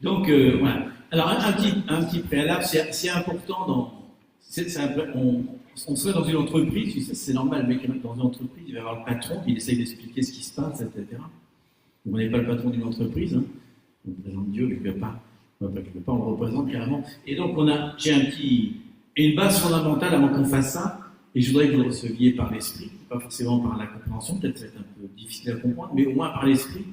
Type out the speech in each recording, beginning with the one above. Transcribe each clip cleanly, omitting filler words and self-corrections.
Donc, voilà. Alors, un petit préalable, c'est important on serait dans une entreprise, c'est normal, le mec dans une entreprise, il va y avoir le patron, il essaye d'expliquer ce qui se passe, etc. Donc, on n'est pas le patron d'une entreprise, hein. On présente Dieu, mais quelque part, on le représente carrément. Et donc, j'ai une base fondamentale avant qu'on fasse ça, et je voudrais que vous le receviez par l'esprit, pas forcément par la compréhension, peut-être ça va être un peu difficile à comprendre, mais au moins par l'esprit,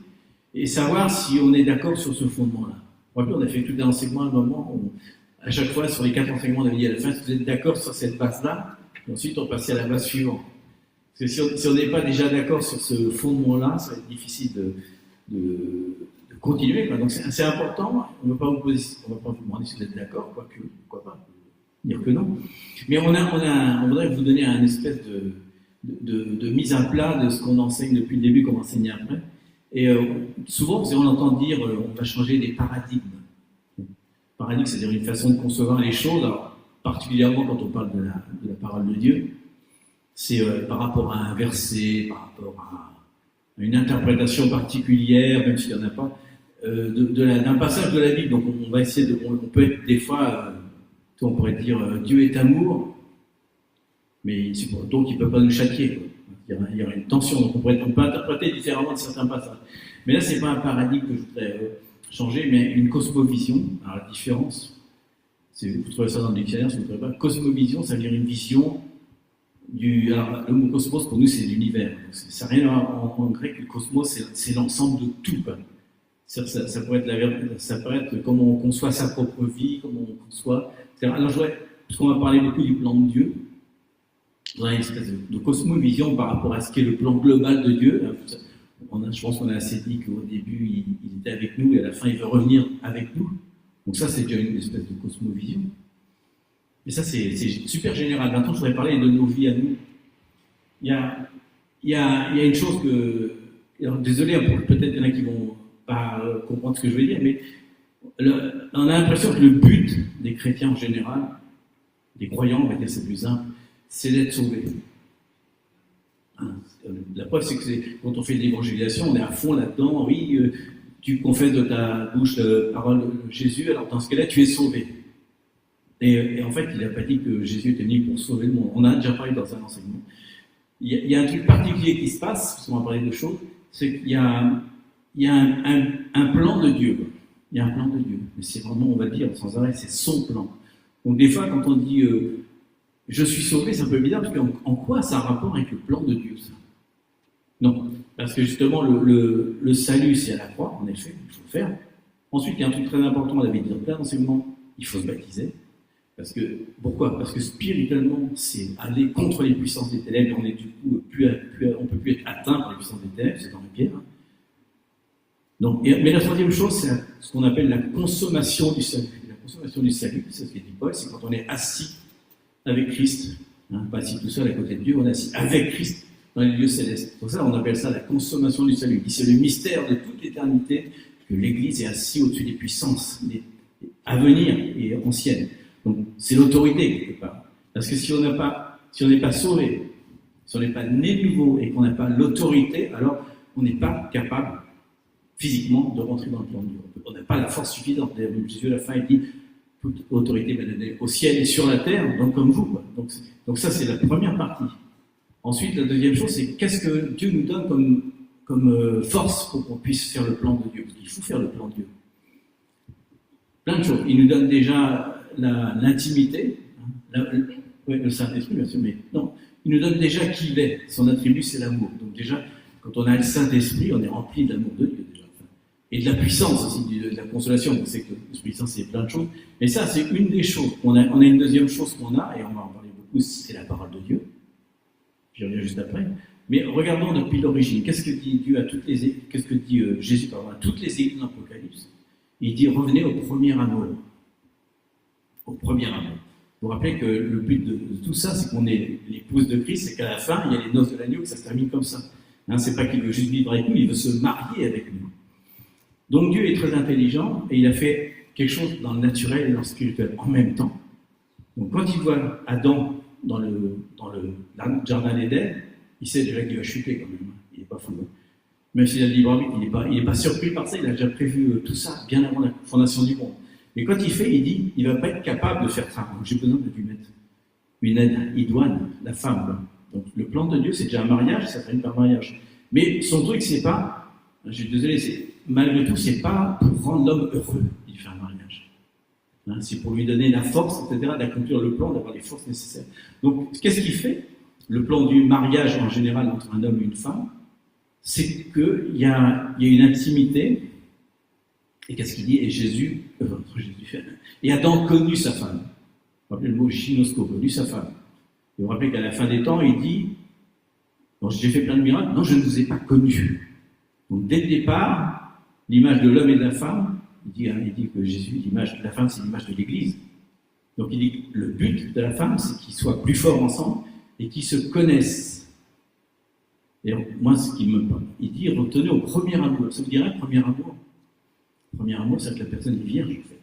et savoir si on est d'accord sur ce fondement-là. On a fait tout un enseignement à un moment où, à chaque fois, sur les 4 enseignements, on avait dit à la fin, si vous êtes d'accord sur cette base-là, et ensuite on passait à la base suivante. Parce que si on n'est pas déjà d'accord sur ce fondement-là, ça va être difficile de continuer. Quoi. Donc c'est important, on ne va pas vous demander si vous êtes d'accord, quoique, pourquoi pas, dire que non. Mais on voudrait vous donner un espèce de mise à plat de ce qu'on enseigne depuis le début, qu'on enseigne après. Et souvent, on entend dire on va changer des paradigmes. Paradigme, c'est-à-dire une façon de concevoir les choses, alors, particulièrement quand on parle de la parole de Dieu, c'est par rapport à un verset, par rapport à une interprétation particulière, même s'il n'y en a pas, d'un passage de la Bible. Donc on va essayer on peut être des fois, on pourrait dire Dieu est amour, mais donc il ne peut pas nous châtier. Quoi. Il y aura une tension, donc on peut interpréter différemment de certains passages. Mais là, ce n'est pas un paradigme que je voudrais changer, mais une cosmovision. Alors la différence, vous trouvez ça dans le dictionnaire, si vous ne trouvez pas, cosmovision, ça veut dire une vision alors le mot cosmos, pour nous, c'est l'univers. Ça n'a rien à voir en grec, le cosmos, c'est l'ensemble de tout. Quoi. Ça pourrait être comment on conçoit sa propre vie, comment on conçoit. Alors, parce qu'on va parler beaucoup du plan de Dieu, on a une espèce de cosmovision par rapport à ce qu'est le plan global de Dieu. Je pense qu'on a assez dit qu'au début, il était avec nous et à la fin, il veut revenir avec nous. Donc ça, c'est déjà une espèce de cosmovision. Mais ça, c'est super général. Maintenant, je voudrais parler de nos vies à nous. Il y a une chose que... Alors, désolé, peut-être il y en a qui vont pas comprendre ce que je veux dire, mais on a l'impression que le but des chrétiens en général, des croyants, on va dire c'est plus simple, c'est d'être sauvés. La preuve, c'est que quand on fait de l'évangélisation, on est à fond là-dedans. Oui, tu confesses de ta bouche la parole de Jésus, alors dans ce cas-là, tu es sauvé. Et en fait, il n'a pas dit que Jésus était venu pour sauver le monde. On a déjà parlé dans un enseignement. Il y a un truc particulier qui se passe, parce qu'on va parler de choses, c'est qu'il y a un plan de Dieu. Il y a un plan de Dieu. Mais c'est vraiment, on va dire sans arrêt, c'est son plan. Donc des fois, quand on dit je suis sauvé, c'est un peu bizarre, parce qu'en quoi ça a rapport avec le plan de Dieu, ça? Non, parce que justement, le salut, c'est à la croix, en effet, il faut le faire. Ensuite, il y a un truc très important, on avait dit dans plein d'enseignements, il faut se baptiser. Pourquoi? Parce que spirituellement, c'est aller contre les puissances des ténèbres, on est du coup on peut plus être atteint par les puissances des ténèbres, c'est dans la pierre. Donc, mais la troisième chose, c'est ce qu'on appelle la consommation du salut. La consommation du salut, c'est ce qu'il dit Paul, c'est quand on est assis avec Christ, pas assis tout seul à côté de Dieu, on est assis avec Christ dans les lieux célestes. Pour ça, on appelle ça la consommation du salut. C'est le mystère de toute l'éternité que l'Église est assise au-dessus des puissances à venir et anciennes. Donc, c'est l'autorité, quelque part. Parce que si on n'est pas sauvé, si on n'est pas né de nouveau et qu'on n'a pas l'autorité, alors on n'est pas capable, physiquement, de rentrer dans le plan de Dieu. On n'a pas la force suffisante. Jésus, à la fin, il dit toute autorité m'est donnée au ciel et sur la terre, donc comme vous. Quoi. Donc ça, c'est la première partie. Ensuite, la deuxième chose, c'est qu'est-ce que Dieu nous donne comme force pour qu'on puisse faire le plan de Dieu. Parce qu'il faut faire le plan de Dieu. Plein de choses. Il nous donne déjà l'intimité, le Saint-Esprit, bien sûr, mais non, il nous donne déjà qui il est. Son attribut, c'est l'amour. Donc déjà, quand on a le Saint-Esprit, on est rempli de l'amour de Dieu, déjà. Et de la puissance aussi, de la consolation. On sait que l'Esprit Saint, c'est plein de choses. Mais ça, c'est une des choses. On a une deuxième chose qu'on a, et on va en parler beaucoup, c'est la parole de Dieu. J'y reviens juste après. Mais regardons depuis l'origine. Qu'est-ce que dit Dieu qu'est-ce que dit Jésus à toutes les églises d'Apocalypse? Il dit revenez au premier amour. Au premier amour. Vous vous rappelez que le but de tout ça, c'est qu'on est l'épouse de Christ, c'est qu'à la fin, il y a les noces de l'agneau, que ça se termine comme ça. C'est pas qu'il veut juste vivre avec nous, il veut se marier avec nous. Donc Dieu est très intelligent et il a fait quelque chose dans le naturel et dans le spirituel en même temps. Donc quand il voit Adam dans le jardin d'Éden, il sait déjà qu'il va chuter quand même. Il n'est pas fou. Même s'il a le libre arbitre, il n'est pas surpris par ça, il a déjà prévu tout ça bien avant la fondation du monde. Mais quand il fait, il dit, il ne va pas être capable de faire ça. Donc j'ai besoin de lui mettre une aide idoine, la femme. Donc le plan de Dieu, c'est déjà un mariage, ça termine par mariage. Mais son truc, c'est pas, je suis désolé, malgré tout, c'est pas pour rendre l'homme heureux, il fait un mariage. Hein, c'est pour lui donner la force, etc., d'accomplir le plan, d'avoir les forces nécessaires. Donc qu'est-ce qu'il fait? Le plan du mariage en général entre un homme et une femme, c'est qu'il y a une intimité. Et qu'est-ce qu'il dit? Et Jésus, et Adam connut sa femme. Vous rappelez le mot gynosko, connu sa femme. Et vous vous rappelez qu'à la fin des temps, il dit, bon, j'ai fait plein de miracles, non, je ne vous ai pas connus. Donc dès le départ, l'image de l'homme et de la femme, il dit que Jésus, l'image de la femme, c'est l'image de l'Église. Donc il dit que le but de la femme, c'est qu'ils soient plus forts ensemble et qu'ils se connaissent. Et moi, ce qui me parle, il dit, retenez au premier amour. Ça vous dirait premier amour? Premier amour, c'est que la personne est vierge, en fait.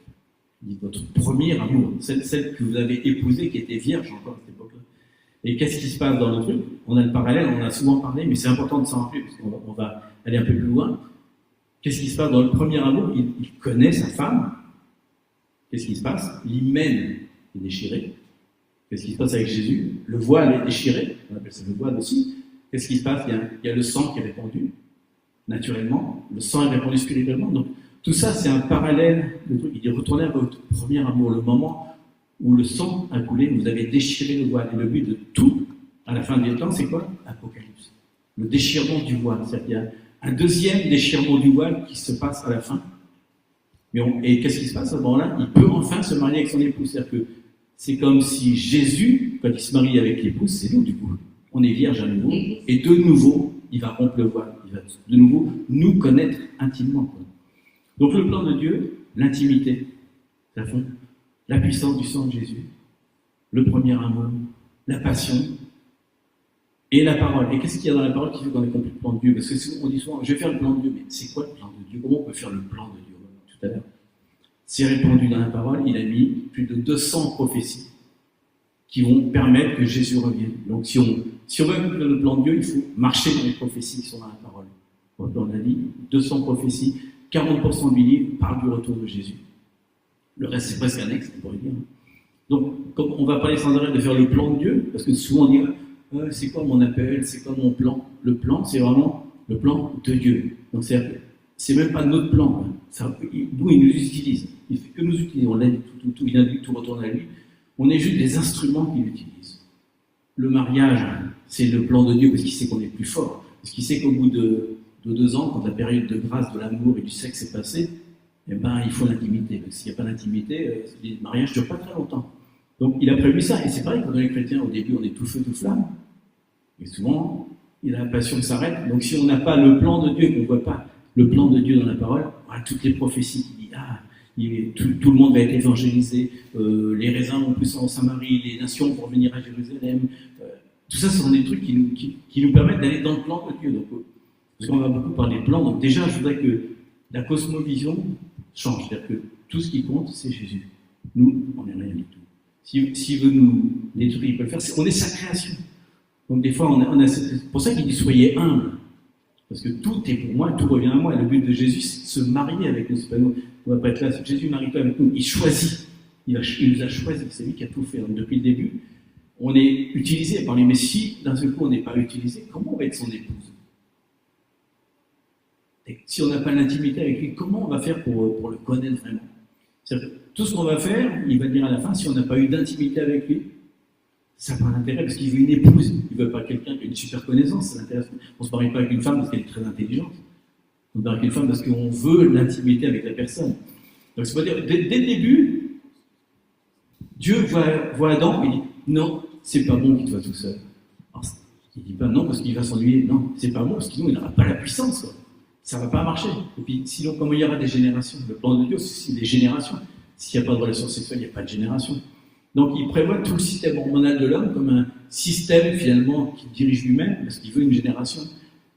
Il dit votre premier amour, celle que vous avez épousée, qui était vierge encore à cette époque-là. Et qu'est-ce qui se passe dans le truc? On a le parallèle, on en a souvent parlé, mais c'est important de s'en rappeler, parce qu'on va aller un peu plus loin. Qu'est-ce qui se passe dans le premier amour? Il connaît sa femme. Qu'est-ce qui se passe? L'hymen est déchiré. Qu'est-ce qui se passe avec Jésus? Le voile est déchiré, on appelle ça le voile aussi. Qu'est-ce qui se passe? Il y a le sang qui est répandu, naturellement. Le sang est répandu spirituellement. Donc, tout ça, c'est un parallèle de truc. Il dit retournez à votre premier amour, le moment où le sang a coulé, vous avez déchiré le voile. Et le but de tout, à la fin des temps, c'est quoi? Apocalypse. Le déchirement du voile. C'est-à-dire qu'il y a un deuxième déchirement du voile qui se passe à la fin. Et qu'est-ce qui se passe à ce moment-là? Il peut enfin se marier avec son épouse. C'est-à-dire que c'est comme si Jésus, quand il se marie avec l'épouse, c'est nous du coup. On est vierge à nouveau. Et de nouveau, il va rompre le voile. Il va de nouveau nous connaître intimement. Donc le plan de Dieu, l'intimité, la puissance du sang de Jésus, le premier amour, la passion et la parole. Et qu'est-ce qu'il y a dans la parole qui fait qu'on ait compris le plan de Dieu? Parce que on dit souvent, je vais faire le plan de Dieu, mais c'est quoi le plan de Dieu? Comment on peut faire le plan de Dieu? Tout à l'heure, c'est répandu dans la parole, il a mis plus de 200 prophéties qui vont permettre que Jésus revienne. Donc si on veut accomplir le plan de Dieu, il faut marcher dans les prophéties qui sont dans la parole. Donc, on a dit 200 prophéties. 40% du livre parle du retour de Jésus. Le reste, c'est presque annexe, on pourrait dire. Donc, comme on va parler sans arrêt de faire le plan de Dieu, parce que souvent on dit c'est quoi mon appel, c'est quoi mon plan? Le plan, c'est vraiment le plan de Dieu. Donc, c'est même pas notre plan. D'où il nous utilise. Il fait que nous utiliser. On l'aide tout, il a dit tout retourne à lui. On est juste des instruments qu'il utilise. Le mariage, c'est le plan de Dieu parce qu'il sait qu'on est plus fort. Parce qu'il sait qu'au bout de 2 ans, quand la période de grâce, de l'amour et du sexe est passée, eh ben, il faut l'intimité. Parce qu'il n'y a pas d'intimité, le mariage ne dure pas très longtemps. Donc il a prévu ça. Et c'est pareil, quand on est chrétien, au début, on est tout feu, tout flamme. Et souvent, la passion s'arrête. Donc si on n'a pas le plan de Dieu, qu'on ne voit pas le plan de Dieu dans la parole, voilà, toutes les prophéties qui disent tout le monde va être évangélisé, les raisins vont pousser en Samarie, les nations vont venir à Jérusalem. Tout ça, ce sont des trucs qui nous permettent d'aller dans le plan de Dieu. Donc, parce qu'on va beaucoup parler de plans. Donc déjà, je voudrais que la cosmovision change. C'est-à-dire que tout ce qui compte, c'est Jésus. Nous, on n'est rien du tout. S'il veut nous détruire, il peut le faire. On est sa création. Donc des fois, c'est pour ça qu'il dit soyez humbles. Parce que tout est pour moi, tout revient à moi. Et le but de Jésus, c'est de se marier avec nous. C'est pas nous. On va pas être là. Jésus marie-toi avec nous. Il choisit. Il nous a choisi. C'est lui qui a tout fait. Donc, depuis le début, on est utilisé par lui. Mais si d'un seul coup on n'est pas utilisé, comment on va être son épouse? Et si on n'a pas l'intimité avec lui, comment on va faire pour le connaître vraiment? Tout ce qu'on va faire, il va dire à la fin, si on n'a pas eu d'intimité avec lui, ça n'a pas d'intérêt parce qu'il veut une épouse. Il ne veut pas quelqu'un qui a une super connaissance. Ça l'intéresse. On ne se marie pas avec une femme parce qu'elle est très intelligente. On se marie avec une femme parce qu'on veut l'intimité avec la personne. Donc, c'est-à-dire, dès le début, Dieu voit Adam et il dit non, c'est pas bon qu'il soit tout seul. Alors, il ne dit pas non parce qu'il va s'ennuyer. Non, c'est pas bon parce que sinon il n'aura pas la puissance, quoi. Ça ne va pas marcher. Et puis, sinon, comment il y aura des générations? Le plan de Dieu, c'est des générations. S'il n'y a pas de relation sexuelle, il n'y a pas de génération. Donc, il prévoit tout le système hormonal de l'homme comme un système, finalement, qui dirige lui-même, parce qu'il veut une génération.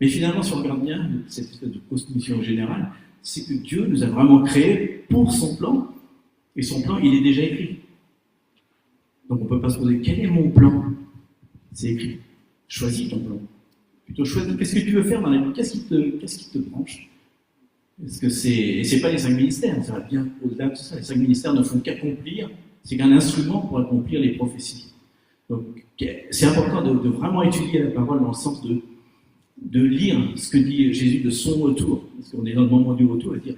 Mais finalement, si on regarde bien, cette espèce de cosmovision générale, c'est que Dieu nous a vraiment créés pour son plan, et son plan, il est déjà écrit. Donc, on ne peut pas se poser, quel est mon plan? C'est écrit. Choisis ton plan. Plutôt choisir qu'est-ce que tu veux faire dans la vie, qu'est-ce qui te branche. Parce que c'est pas les 5 ministères, ça va bien au-delà de ça. Les 5 ministères ne font qu'accomplir, c'est qu'un instrument pour accomplir les prophéties. Donc c'est important de vraiment étudier la parole dans le sens de lire ce que dit Jésus de son retour, parce qu'on est dans le moment du retour, et dire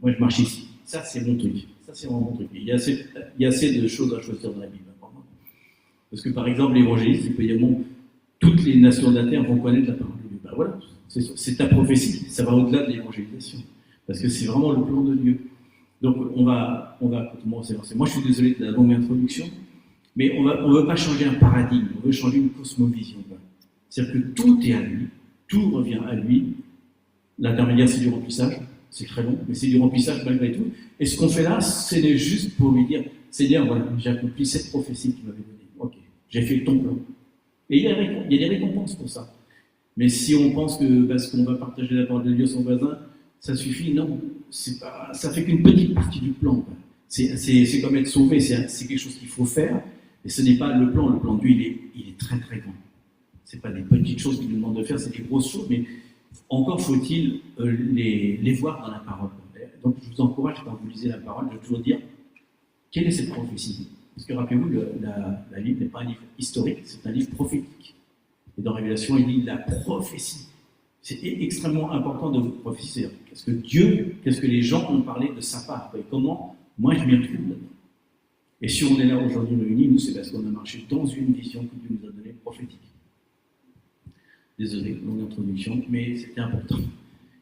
moi je marche ici, ça c'est mon truc, ça c'est vraiment mon truc. Il y a assez de choses à choisir dans la Bible. Parce que par exemple, l'évangéliste, il peut dire toutes les nations de la terre vont connaître la parole de Dieu. Ben voilà, c'est ta prophétie, ça va au-delà de l'évangélisation. Parce que c'est vraiment le plan de Dieu. Donc on va commencer. Moi je suis désolé de la longue introduction, mais on ne veut pas changer un paradigme, on veut changer une cosmovision. C'est-à-dire que tout est à lui, tout revient à lui. L'intermédiaire c'est du remplissage, c'est très long, mais c'est du remplissage malgré tout. Et ce qu'on fait là, c'est juste pour lui dire, Seigneur, voilà, j'ai accompli cette prophétie que tu m'avais donnée. Ok, j'ai fait ton plan. Et il y a des récompenses pour ça. Mais si on pense que parce qu'on va partager la parole de Dieu à son voisin, ça suffit, non, ça fait qu'une petite partie du plan. C'est comme être sauvé, c'est quelque chose qu'il faut faire, et ce n'est pas le plan. Le plan de Dieu, il est très très grand. Ce n'est pas des petites choses qu'il nous demande de faire, c'est des grosses choses, mais encore faut-il les voir dans la parole. Donc je vous encourage, quand vous lisez la parole, de toujours dire quelle est cette prophétie. Parce que rappelez-vous, la Bible n'est pas un livre historique, c'est un livre prophétique. Et dans Révélation, il dit la prophétie. C'est extrêmement important de prophétiser. Qu'est-ce que les gens ont parlé de sa part, et comment moi je m'y retrouve là-dedans. Et si on est là aujourd'hui réunis, nous, c'est parce qu'on a marché dans une vision que Dieu nous a donnée prophétique. Désolé, longue introduction, mais c'était important.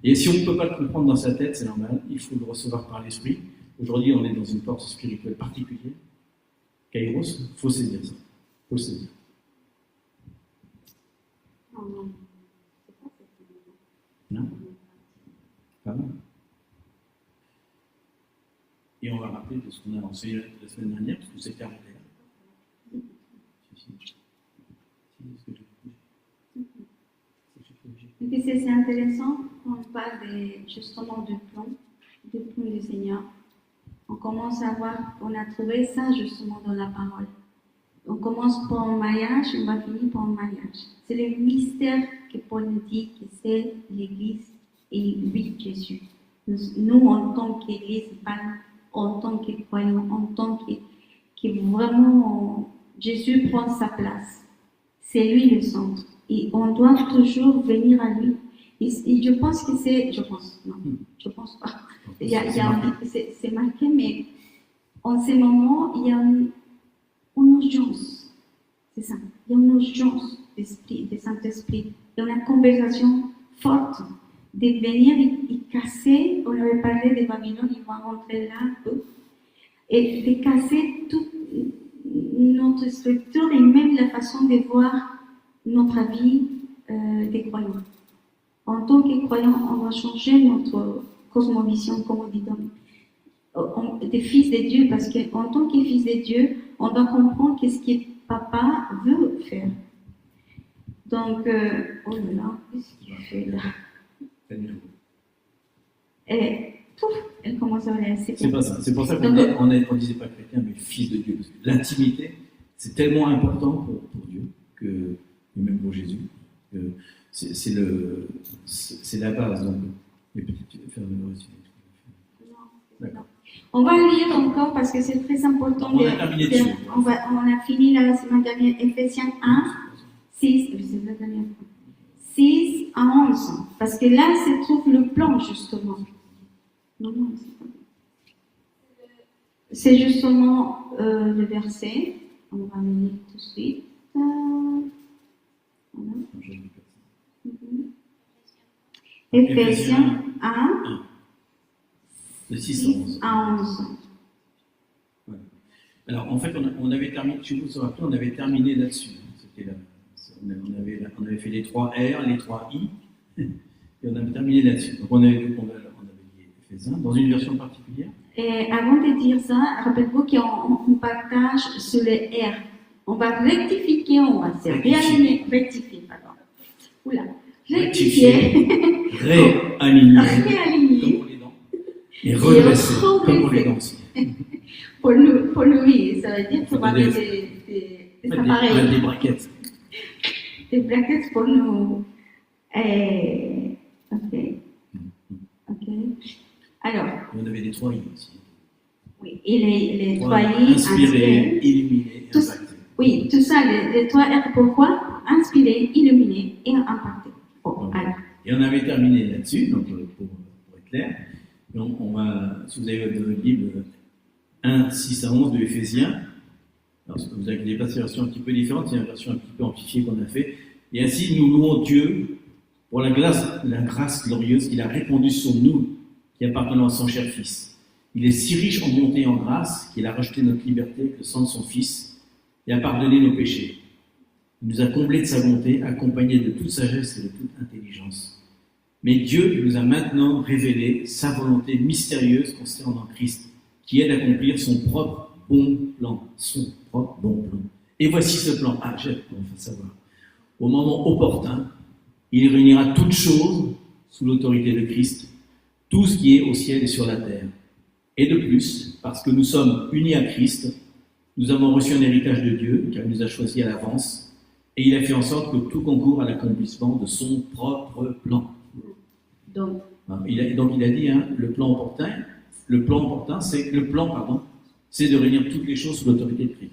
Et si on ne peut pas le comprendre dans sa tête, c'est normal, il faut le recevoir par l'esprit. Aujourd'hui, on est dans une force spirituelle particulière. Kairos, il faut saisir ça. Il faut saisir. Non. Pas mal. Et on va rappeler de ce qu'on a lancé la semaine dernière, parce que c'est arrêté là. Et c'est intéressant quand on parle justement du plan du Seigneur. On commence à voir, on a trouvé ça justement dans la parole. On commence par un mariage, on va finir par un mariage. C'est le mystère que Paul nous dit que c'est l'Église et lui, Jésus. Nous, en tant qu'Église, pas en tant que croyants, en tant que vraiment Jésus prend sa place. C'est lui le centre. Et on doit toujours venir à lui. Et je pense que je pense pas. C'est marqué, mais en ce moment, il y a une urgence. C'est ça. Il y a une urgence de Saint-Esprit. Il y a une conversation forte de venir et casser. On avait parlé de Babylone, il va rentrer là. Et de casser toute notre structure et même la façon de voir notre vie des croyants. En tant que croyants, on va changer notre cosmovision, comme on dit, des fils de Dieu, parce qu'en tant que fils de Dieu, on doit comprendre qu'est-ce que papa veut faire. Donc, oh là là, qu'est-ce qu'il fait là? Et pouf, elle commence à aller. C'est pas ça. C'est pour ça qu'on ne disait pas chrétien, mais fils de Dieu. Parce que l'intimité, c'est tellement important pour Dieu, et même pour Jésus, que c'est la base. Donc, mais peut-être tu veux faire le aussi. D'accord. On va lire encore parce que c'est très important. On a terminé dessus. On a fini la semaine dernière, Ephésiens 1, 6 à 11. Parce que là se trouve le plan, justement. Non, c'est pas. C'est justement le verset. On va le lire tout de suite. Voilà. Ephésiens 1. De 6 à 11. Ouais. Alors, en fait, on avait terminé, je vous rappelle, on avait terminé là-dessus. On avait fait les 3 R, les 3 I, et on avait terminé là-dessus. Donc, on avait dit Éphésiens dans une version particulière. Et avant de dire ça, rappelez-vous qu'on partage sur les R. On va rectifier, on va se réaligner. Rectifier, pardon. Oula. Rectifier. Réaligner. Et redresser, comme pour les dents aussi. Pour lui, ça veut dire qu'il va mettre des appareils. Des braquettes. Des braquettes pour nous Ok. Alors, On avait des 3 I aussi. oui, et les 3 Voilà, I, inspirer, illuminer, Tout- impacter. oui, tout ça, les 3 R, pourquoi? Inspirer, illuminer et impacter. Bon, alors, Et on avait terminé là-dessus, donc pour être clair. Donc on va, si vous avez votre Bible 1, 6 à 11 de Éphésiens, alors ne vous inquiétez pas, c'est une version un petit peu différente, c'est une version un petit peu amplifiée qu'on a fait. Et ainsi, nous louons Dieu pour la grâce glorieuse qu'il a répandue sur nous, qui appartenons à son cher Fils. Il est si riche en bonté et en grâce qu'il a racheté notre liberté avec le sang de son Fils et a pardonné nos péchés. Il nous a comblés de sa bonté, accompagnés de toute sagesse et de toute intelligence. Mais Dieu nous a maintenant révélé sa volonté mystérieuse concernant Christ, qui est d'accomplir son propre bon plan. Son propre bon plan. Et voici ce plan. Ah, j'ai on va savoir. Au moment opportun, il réunira toutes choses sous l'autorité de Christ, tout ce qui est au ciel et sur la terre. Et de plus, parce que nous sommes unis à Christ, nous avons reçu un héritage de Dieu, car il nous a choisis à l'avance, et il a fait en sorte que tout concourt à l'accomplissement de son propre plan. donc, Il a dit, hein, le plan opportun, c'est de réunir toutes les choses sous l'autorité de Christ.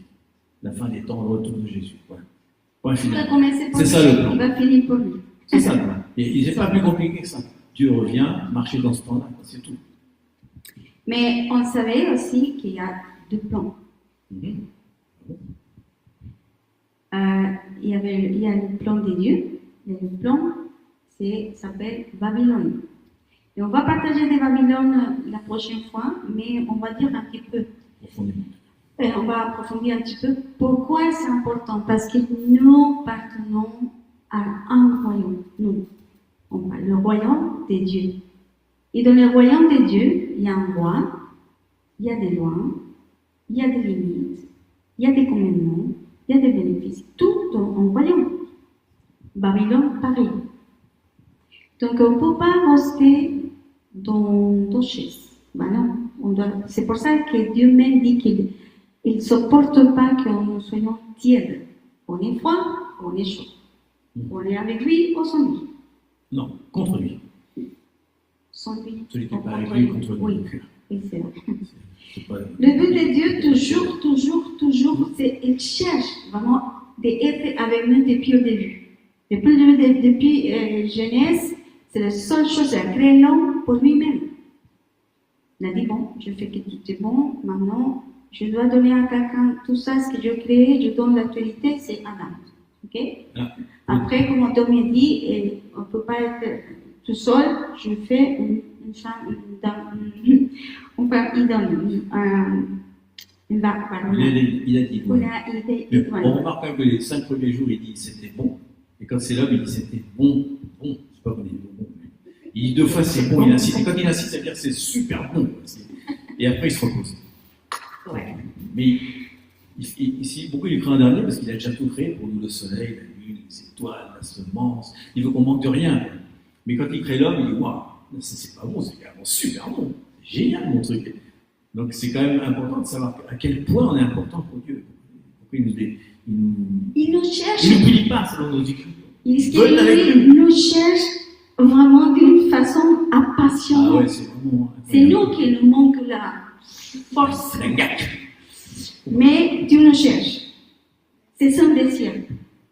La fin des temps, le retour de Jésus. Voilà. Point tout a final. commencé pour C'est lui, ça le plan. il va finir pour lui. C'est ça le plan. Et il n'est pas plus compliqué que ça. Dieu revient, marcher dans ce plan-là, c'est tout. Mais on savait aussi qu'il y a 2 plans. Mhm. Il y a le plan des dieux, et le plan s'appelle Babylone. Et on va partager des Babylones la prochaine fois, mais on va dire un petit peu, Profondément. on va approfondir un petit peu pourquoi c'est important, parce que nous appartenons à un royaume, nous, le royaume des dieux. Et dans le royaume des dieux, il y a un roi, il y a des lois, il y a des limites, il y a des commandements, il y a des bénéfices, tout dans un royaume. Babylone, pareil. Donc on ne peut pas rester dans nos chaises. Ben non, c'est pour ça que Dieu même dit qu'il ne supporte pas que nous soyons tièdes. On est froid, on est chaud. On est avec lui ou sans lui. Non, contre lui. Sans lui. Celui qui n'est pas avec lui, contre lui. Oui, c'est vrai. C'est pas... Le but de Dieu, toujours, c'est qu'il cherche vraiment d'être avec nous depuis le début. Depuis Genèse, c'est la seule chose, il a créé l'homme pour lui-même. Il a dit, bon, je fais que tout est bon, maintenant, je dois donner à quelqu'un tout ça, ce que j'ai créé, je donne l'autorité, c'est Adam. Ok? Ah. Après, comme on m'a dit, on ne peut pas être tout seul, je fais une chambre, on peut y donner Il a dit. Ouais. On remarque quand même que les 5 premiers jours, il dit c'était bon. Et quand c'est l'homme, il dit c'était bon. C'est pas qu'on dit bon. Il dit 2 fois c'est bon, il insiste. Et quand il insiste, ça veut dire que c'est super bon. Et après, il se repose. Ouais. Mais ici, beaucoup il craint un dernier parce qu'il a déjà tout créé pour nous, le soleil, la lune, les étoiles, la semence. Il veut qu'on manque de rien. Mais quand il crée l'homme, il dit waouh, c'est pas bon, c'est carrément super bon. C'est génial mon truc. Donc c'est quand même important de savoir à quel point on est important pour Dieu. Pourquoi Il nous cherche. Il ne punit pas selon nos écrits. Il nous cherche vraiment d'une façon appassionante. Ah ouais, c'est vraiment. C'est nous qui nous manquons la force. La gâche. Mais Dieu nous cherche. C'est son désir.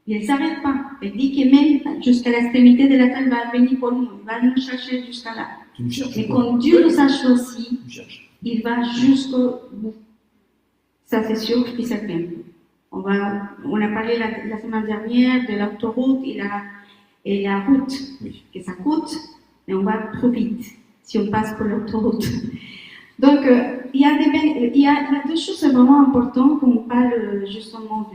Il ne s'arrête pas. Il dit que même jusqu'à l'extrémité de la terre, il va venir pour nous. Il va nous chercher jusqu'à là. Tu me cherches. Et quand Dieu nous a choisis, il va jusqu'au bout. Ça, c'est sûr et certain. On a parlé la semaine dernière de l'autoroute et la route, oui. Que ça coûte, mais on va trop vite si on passe pour l'autoroute. Donc, il y a 2 choses vraiment importantes quand on parle justement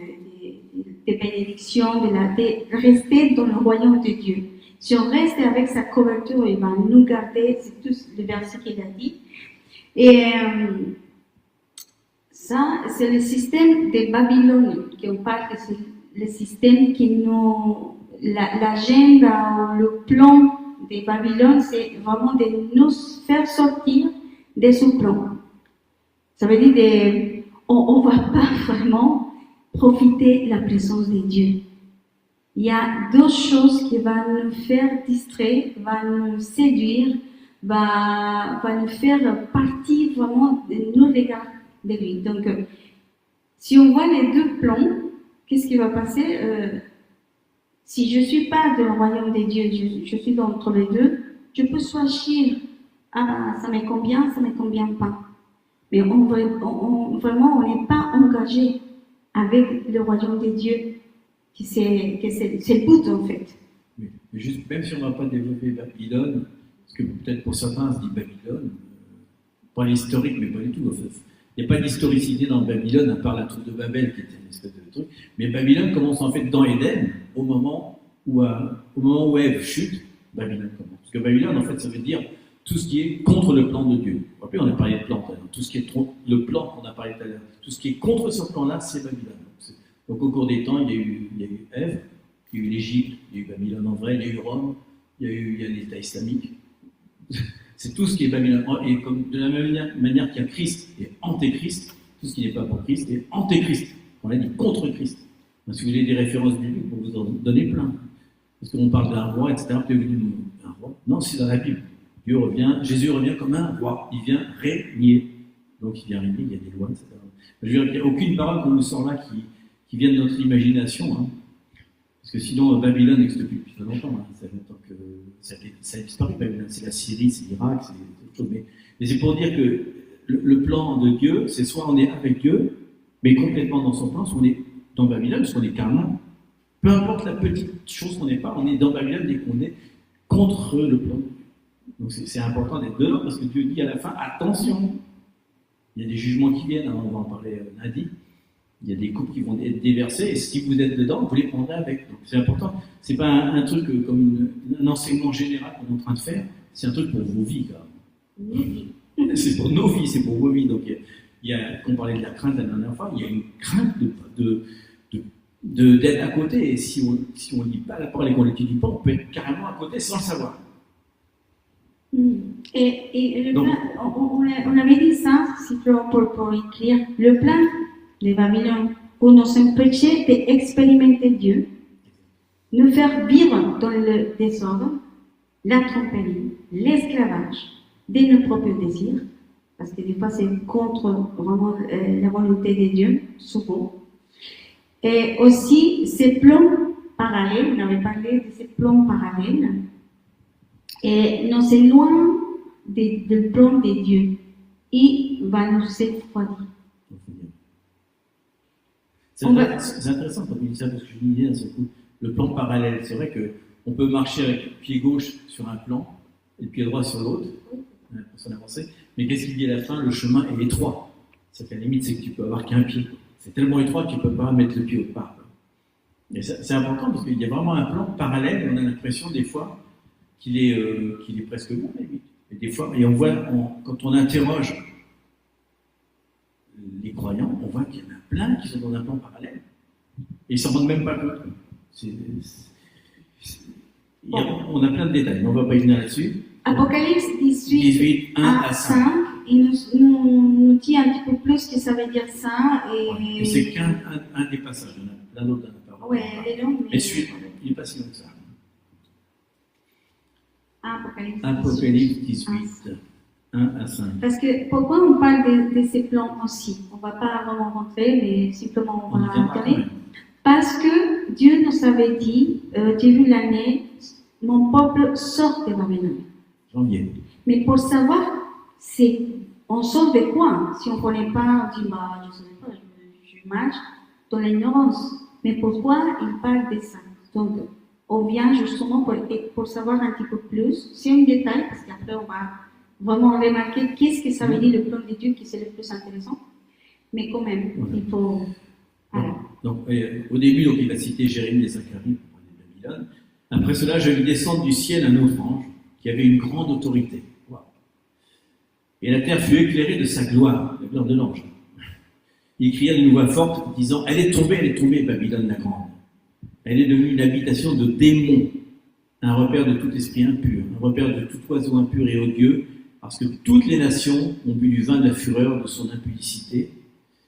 des bénédictions, de rester dans le royaume de Dieu. Si on reste avec sa couverture, il va nous garder, c'est tout le verset qu'il a dit. Et ça, c'est le système de Babylone qu'on parle, c'est le système qui nous, l'agenda ou le plan de Babylone, c'est vraiment de nous faire sortir de ce plan. Ça veut dire on ne va pas vraiment profiter de la présence de Dieu. il y a d'autres choses qui vont nous faire distraire, vont nous séduire, va nous faire partie vraiment de nos regards de lui. Donc, si on voit les deux plans, qu'est-ce qui va passer? Si je ne suis pas dans le royaume des dieux, je suis entre les deux, je peux choisir, ah, ça me convient pas. Mais vraiment, on n'est pas engagé avec le royaume des dieux, c'est le but en fait. Mais juste, même si on ne va pas développer Babylone, parce que peut-être pour certains, on se dit Babylone, pas l'historique, mais pas du tout. En fait. Il n'y a pas d'historicité dans Babylone, à part la tour de Babel, qui était une espèce de truc. Mais Babylone commence en fait dans Éden, au moment où Ève chute, Babylone commence. Parce que Babylone, en fait, ça veut dire tout ce qui est contre le plan de Dieu. Vous vous rappelez, on a parlé de plan tout à l'heure. Tout ce qui est le plan qu'on a parlé tout à l'heure, tout ce qui est contre ce plan-là, c'est Babylone. Donc au cours des temps, il y a eu Ève, il y a eu l'Égypte, il y a eu Babylone en vrai, il y a eu Rome, il y a l'État islamique. C'est tout ce qui est Babylone. Et comme de la même manière qu'il y a Christ et Antéchrist, tout ce qui n'est pas pour Christ est Antéchrist. On a dit contre Christ. Si vous avez des références bibliques, on vous en donner plein. Parce qu'on parle d'un roi, etc. Un roi. Non, c'est dans la Bible. Jésus revient comme un roi. Il vient régner. Donc il vient régner, il y a des lois, etc. Je veux dire, il n'y a aucune parole qu'on nous sort là qui vient de notre imagination. Hein. Parce que sinon, Babylone n'existe plus depuis très longtemps. Hein. Ça fait longtemps que ça a disparu, Babylone. C'est la Syrie, c'est l'Irak, c'est autre chose. Mais c'est pour dire que le plan de Dieu, c'est soit on est avec Dieu, mais complètement dans son plan, soit on est dans Babylone, soit on est carrément, peu importe la petite chose qu'on n'est pas, on est dans Babylone dès qu'on est contre le plan de Dieu. Donc c'est important d'être dedans, parce que Dieu dit à la fin, attention, il y a des jugements qui viennent, hein, on va en parler lundi. Il y a des coupes qui vont être déversées, et si vous êtes dedans, vous les prendrez avec. Donc c'est important. C'est pas un truc comme un enseignement général qu'on est en train de faire, c'est un truc pour vos vies, quand même. C'est pour nos vies, c'est pour vos vies. Donc il y a, qu'on parlait de la crainte la dernière fois, il y a une crainte d'être à côté. Et si on lit pas la parole et qu'on l'étudie pas, on peut être carrément à côté sans le savoir. Et le plan, on avait dit ça, simplement pour écrire, le plan de Babylone, pour nous empêcher d'expérimenter Dieu, nous faire vivre dans le désordre, la tromperie, l'esclavage de nos propres désirs, parce que des fois c'est contre vraiment la volonté de Dieu, souvent. Et aussi ces plans parallèles, on avait parlé de ces plans parallèles, et nous éloignent du plan de Dieu. Il va nous effroidir. C'est intéressant quand tu dis ça, parce que je me disais d'un seul coup, le plan parallèle. C'est vrai qu'on peut marcher avec le pied gauche sur un plan et le pied droit sur l'autre, pour s'en avancer, mais qu'est-ce qu'il dit à la fin? Le chemin est étroit. C'est qu'à la limite, c'est que tu peux avoir qu'un pied. C'est tellement étroit que tu ne peux pas mettre le pied autre part. Et c'est important parce qu'il y a vraiment un plan parallèle et on a l'impression des fois qu'il est presque bon, limite. Et des fois, et on voit, quand on interroge les croyants, on voit qu'il y en a plein qui sont dans un plan parallèle. Et ils ne s'en rendent même pas compte. On a plein de détails, mais on ne va pas y venir là-dessus. Apocalypse 18, 1 à 5, il nous dit un petit peu plus ce que ça veut dire ça. Et c'est qu'un des passages, il y en a plein d'autres dans la parole. Oui, il est long, mais il n'est pas si long que ça. Apocalypse 18, 1 à 5. Parce que pourquoi on parle de ces plans aussi? On ne va pas vraiment rentrer, mais simplement on va regarder. Parce que Dieu nous avait dit, début de l'année, mon peuple sort de Babylone. Janvier. Mais pour savoir, on sort de quoi? Si on ne connaît pas, on dit, bah, je ne sais pas, je marche dans l'ignorance. Mais pourquoi il parle de ça? Donc, on vient justement pour savoir un petit peu plus. C'est un détail, parce qu'après, on va vraiment remarquer qu'est-ce que ça veut dire le plan de Dieu, qui c'est le plus intéressant. Mais quand même, il faut... Donc, au début, donc, il va citer Jérémie et Zacharie pour parler de Babylone. Après cela, je vis descendre du ciel un autre ange qui avait une grande autorité. Wow. Et la terre fut éclairée de sa gloire, la gloire de l'ange. Il cria d'une voix forte, disant, elle est tombée, Babylone la grande. Elle est devenue une habitation de démons, un repère de tout esprit impur, un repère de tout oiseau impur et odieux, parce que toutes les nations ont bu du vin de la fureur de son impudicité,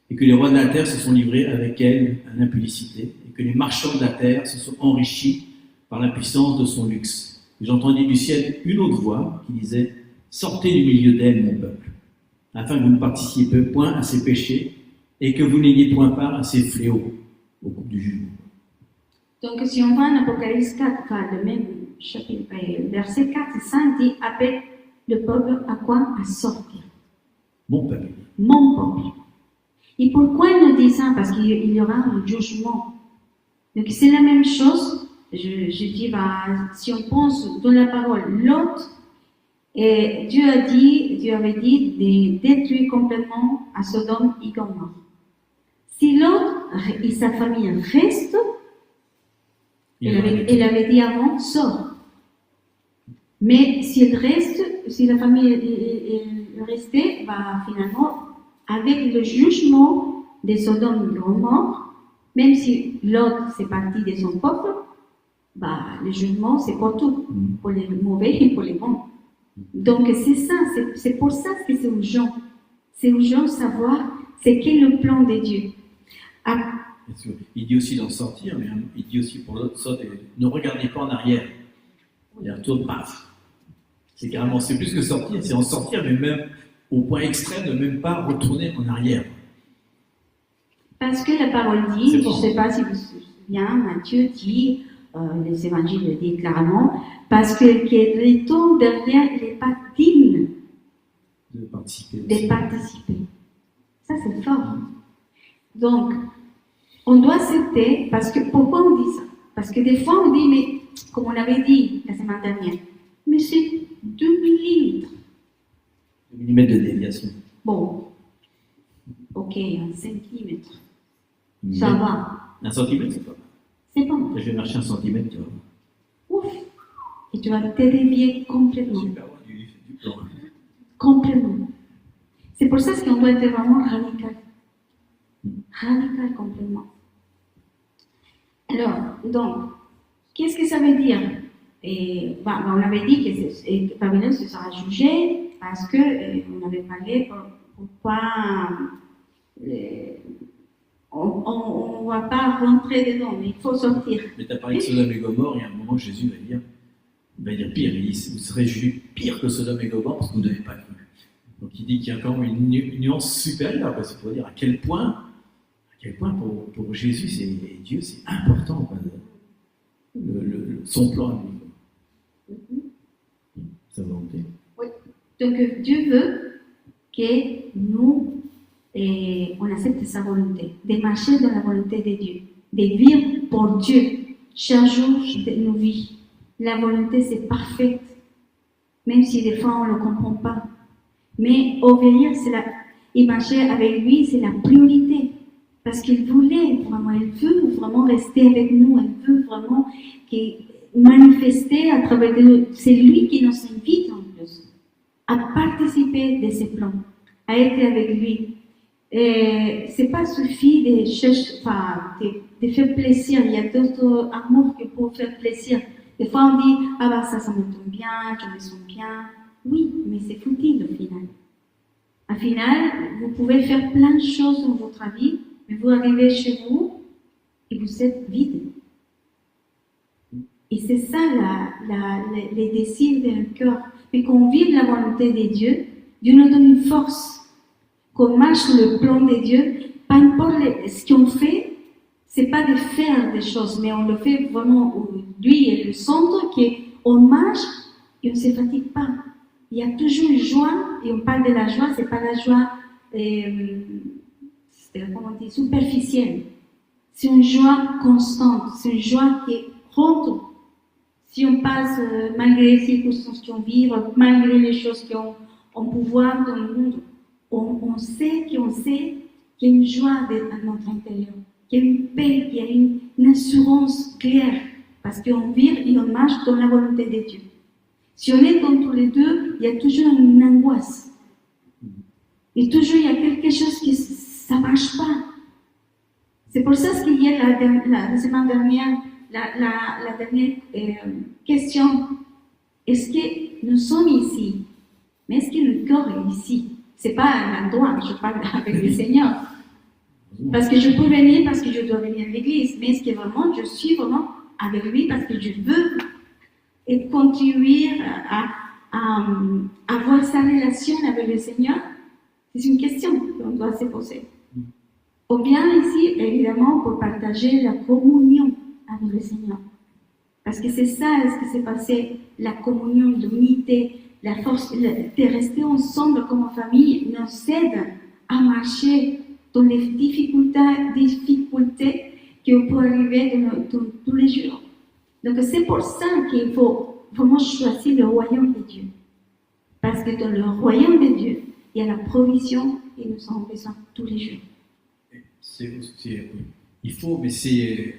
et que les rois de la terre se sont livrés avec elle à l'impudicité, et que les marchands de la terre se sont enrichis par la puissance de son luxe. Et j'entendis du ciel une autre voix qui disait « Sortez du milieu d'elle, mon peuple, afin que vous ne participiez point à ses péchés, et que vous n'ayez point part à ses fléaux au cours du jugement. » Donc, si on va en Apocalypse 4, enfin, le même chapitre, verset 4 et 5 dit appelle le peuple à quoi? À sortir. Mon peuple. Mon peuple. Et pourquoi il nous dit ça? Parce qu'il y aura un jugement. Donc, c'est la même chose. Je dis, si on pense dans la parole, Lot, et Dieu avait dit de détruire complètement à Sodome et Gomorrhe. Si Lot et sa famille restent, il avait dit avant, sort. Mais s'il reste, si la famille est restée, finalement, avec le jugement de Sodome et Gomorrhe, même si Lot c'est parti de son peuple, le jugement c'est pour tout, pour les mauvais et pour les bons. Donc c'est ça, c'est pour ça que c'est urgent. C'est urgent de savoir c'est quel est le plan de Dieu. Il dit aussi d'en sortir, mais il dit aussi pour l'autre ça, ne regardez pas en arrière. Il y a un tour de paf. C'est carrément, c'est plus que sortir, c'est en sortir, mais même au point extrême de même pas retourner en arrière. Parce que la parole dit, je ne sais pas si vous vous souvenez, Matthieu dit, les évangiles le disent clairement, parce que qui retourne derrière, il n'est pas digne de participer. Ça, c'est fort. Donc, on doit accepter, parce que, pourquoi on dit ça? Parce que des fois, on dit, mais, comme on l'avait dit la semaine dernière, mais c'est 2 millimètres. 2 millimètres de déviation. Bon, ok, 1 centimètre. Ça va. 1 centimètre, c'est pas mal. C'est bon. Je vais marcher 1 centimètre, tu vois. Ouf. Et tu vas te dévier complètement. Super loin du plan. Complètement. C'est pour ça qu'on doit être vraiment radical. Radical complètement. Alors, donc, qu'est-ce que ça veut dire? On avait dit que Babylone se sera jugé parce que on avait parlé pourquoi on ne va pas rentrer dedans, mais il faut sortir. Mais tu as parlé de Sodome et Gomorrhe, et à un moment Jésus va dire pire. Il dit vous serez jugés pire que Sodome et Gomorrhe parce que vous n'avez pas cru. Donc il dit qu'il y a quand même une nuance supérieure, parce qu'il faut dire à quel point pour Jésus et Dieu c'est important, quoi, son plan à lui. Sa volonté. Oui. Donc Dieu veut que nous on accepte sa volonté, de marcher dans la volonté de Dieu, de vivre pour Dieu chaque jour de nos vies. La volonté c'est parfaite, même si des fois on ne le comprend pas. Mais obéir, et marcher avec lui, c'est la priorité. Parce qu'il voulait vraiment, il veut vraiment rester avec nous, il veut vraiment manifester à travers de nous. C'est lui qui nous invite en plus à participer de ses plans, à être avec lui. C'est pas suffit de chercher, de faire plaisir. Il y a d'autres amours que pour faire plaisir. Des fois on dit, ça me tombe bien, je me sens bien. Oui, mais c'est futile au final. Au final, vous pouvez faire plein de choses dans votre vie, mais vous arrivez chez vous et vous êtes vide. Et c'est ça les désirs de notre cœur. Mais qu'on vive la volonté de Dieu, Dieu nous donne une force. Qu'on marche sur le plan de Dieu, peu importe ce qu'on fait, c'est pas de faire des choses, mais on le fait vraiment, lui et le centre, qu'on marche et on ne se fatigue pas. Il y a toujours une joie, et on parle de la joie, c'est pas la joie superficielle. C'est une joie constante, c'est une joie qui rentre. Si on passe malgré les circonstances qu'on vit, malgré les choses qu'on pouvoir dans le monde, on sait qu'il y a une joie à notre intérieur, qu'il y a une paix, qu'il y a une assurance claire, parce qu'on vit et on marche dans la volonté de Dieu. Si on est entre les deux, il y a toujours une angoisse. Et toujours, il y a quelque chose qui ça ne marche pas. C'est pour ça qu'il y a la semaine dernière, la dernière question. Est-ce que nous sommes ici? Mais est-ce que notre corps est ici? Ce n'est pas un endroit, je parle avec le Seigneur. Parce que je peux venir, parce que je dois venir à l'église. Mais est-ce que vraiment, je suis vraiment avec lui parce que je veux et contribuer à avoir sa relation avec le Seigneur? C'est une question qu'on doit se poser. Ou bien ici, évidemment, pour partager la communion avec le Seigneur. Parce que c'est ça, ce qui s'est passé, la communion, l'unité, la force de rester ensemble comme famille nous aide à marcher dans les difficultés qu'on peut arriver dans tous les jours. Donc c'est pour ça qu'il faut vraiment choisir le royaume de Dieu. Parce que dans le royaume de Dieu, il y a la provision et nous avons besoin tous les jours. Il faut, mais c'est...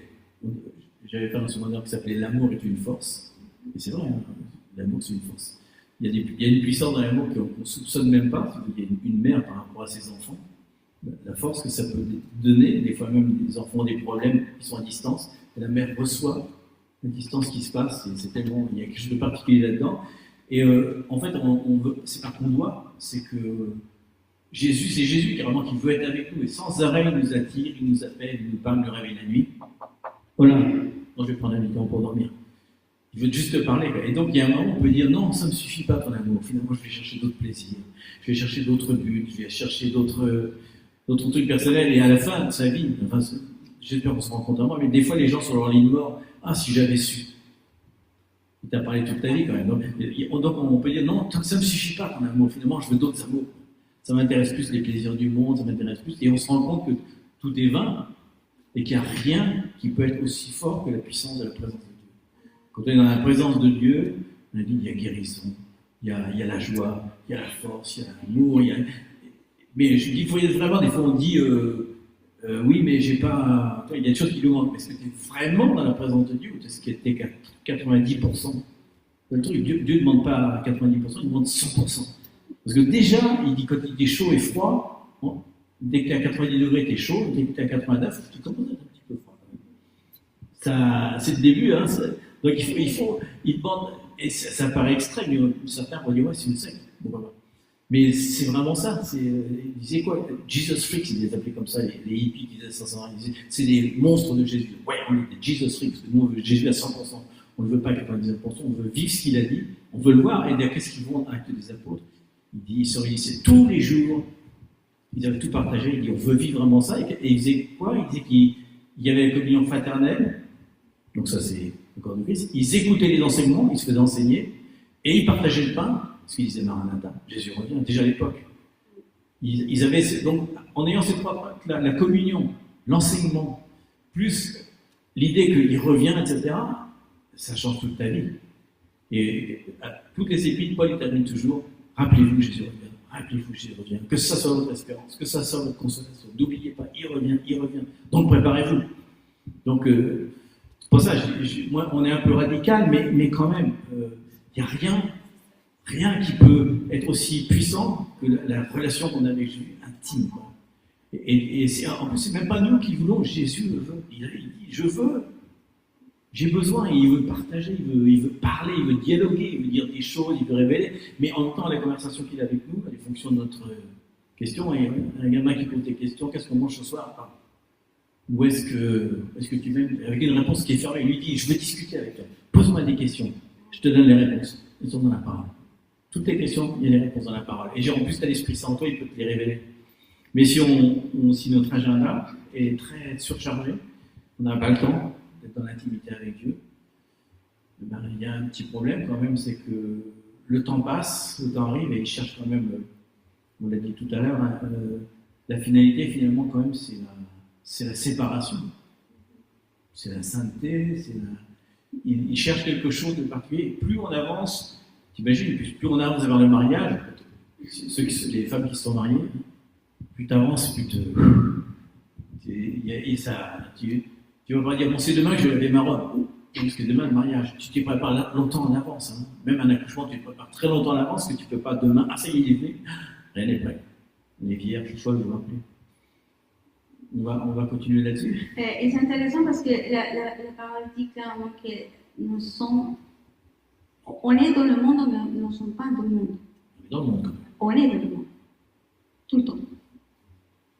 J'avais fait un secondaire qui s'appelait L'amour est une force. Et c'est vrai, hein, l'amour c'est une force. Il y a une puissance dans l'amour qu'on ne soupçonne même pas. Il y a une mère par rapport à ses enfants. La force que ça peut donner, des fois même les enfants ont des problèmes qui sont à distance, et la mère reçoit la distance qui se passe, et c'est tellement, il y a quelque chose de particulier là-dedans. Et en fait, on veut, c'est pas qu'on doit, c'est que c'est Jésus carrément qui veut être avec nous, et sans arrêt il nous attire, il nous appelle, il nous parle, il nous réveille la nuit. Voilà, non, je vais prendre un mi-temps pour dormir. Il veut juste te parler. Et donc, il y a un moment où on peut dire non, ça ne me suffit pas ton amour. Finalement, je vais chercher d'autres plaisirs, je vais chercher d'autres buts, je vais chercher d'autres trucs personnels. Et à la fin de sa vie, enfin, j'espère qu'on se rend compte à moi, mais des fois, les gens sur leur lit de mort, ah, si j'avais su. Il t'a parlé toute ta vie quand même. Donc, on peut dire non, ça ne me suffit pas ton amour. Finalement, je veux d'autres amours. Ça m'intéresse plus les plaisirs du monde, ça m'intéresse plus. Et on se rend compte que tout est vain et qu'il n'y a rien qui peut être aussi fort que la puissance de la présence de Dieu. Quand on est dans la présence de Dieu, on a dit il y a guérison, il y a la joie, il y a la force, il y a l'amour. Mais je dis, il faut vraiment, des fois on dit oui, mais j'ai pas. Il y a des choses qui nous manquent. Est-ce que tu es vraiment dans la présence de Dieu ou est-ce que tu es à 90%? Le truc, Dieu ne demande pas 90%, il demande 100%. Parce que déjà, il dit quand il est chaud et froid, bon, dès que tu es à 90 degrés, tu es chaud, dès que tu es à 89, tu commences à être un petit peu froid. Ça, c'est le début, hein. Donc il demande, et ça paraît extrême, certains vont dire ouais, c'est une secte. Bon, voilà. Mais c'est vraiment ça. Ils disaient quoi? Jesus Freaks, ils les appelaient comme ça, les hippies disaient ça. C'est des monstres de Jésus. Ouais, on est des Jesus Freaks, parce que nous on veut Jésus à 100%. On ne veut pas à 99%, on veut vivre ce qu'il a dit, on veut le voir. Et qu'est-ce qu'ils vont dans l'acte des apôtres? Il dit, ils se réunissaient tous les jours, ils avaient tout partagé, il dit, on veut vivre vraiment ça. Et ils disaient quoi? Ils disaient qu'il y avait la communion fraternelle, donc ça c'est le corps de Christ. Ils écoutaient les enseignements, ils se faisaient enseigner, et ils partageaient le pain, parce qu'ils disaient Maranatha, Jésus revient, déjà à l'époque. Ils avaient, donc, en ayant ces trois, la communion, l'enseignement, plus l'idée qu'il revient, etc., ça change toute ta vie. Et à toutes les épîtres, Paul il termine toujours, rappelez-vous Jésus revient, rappelez-vous Jésus revient, que ça soit votre espérance, que ça soit votre consolation, n'oubliez pas, il revient, donc préparez-vous. Donc, pour ça, moi, on est un peu radical, mais quand même, il n'y a rien qui peut être aussi puissant que la relation qu'on a avec Jésus, intime. Quoi. Et en plus, c'est même pas nous qui voulons, Jésus le veut. Il dit, je veux, j'ai besoin, et il veut partager, il veut parler, il veut dialoguer, il veut dire des choses, il veut révéler, mais en même temps, la conversation qu'il a avec nous, elle est fonction de notre question, et un gamin qui pose des questions, qu'est-ce qu'on mange ce soir? Ou est-ce que tu veux, avec une réponse qui est fermée, il lui dit, je veux discuter avec toi, pose-moi des questions, je te donne les réponses, elles sont dans la parole. Toutes les questions, il y a les réponses dans la parole. Et en plus, tu as l'Esprit Saint en toi, il peut te les révéler. Mais si notre agenda est très surchargé, on n'a pas le temps d'être dans l'intimité avec Dieu, ben, il y a un petit problème quand même, c'est que le temps passe, le temps arrive et il cherche quand même, on l'a dit tout à l'heure, hein, la finalité finalement quand même c'est la séparation. C'est la sainteté, il cherche quelque chose de particulier. Et plus on avance, t'imagines, plus on avance vers le mariage, les femmes qui sont mariées, plus tu avances, plus et ça, tu vas pas dire, bon, c'est demain que je vais laver ma robe. Parce que demain, le mariage, tu t'y prépares longtemps en avance. Hein. Même un accouchement, tu te prépares très longtemps en avance, que tu ne peux pas demain, ah ça y est, il est venu, rien n'est prêt. On est vierge, je ne vous rappelez. On va continuer là-dessus. Et c'est intéressant parce que la parole dit clairement que nous sommes. On est dans le monde, mais nous ne sommes pas dans le monde. Dans le monde. On est dans le monde. Tout le temps.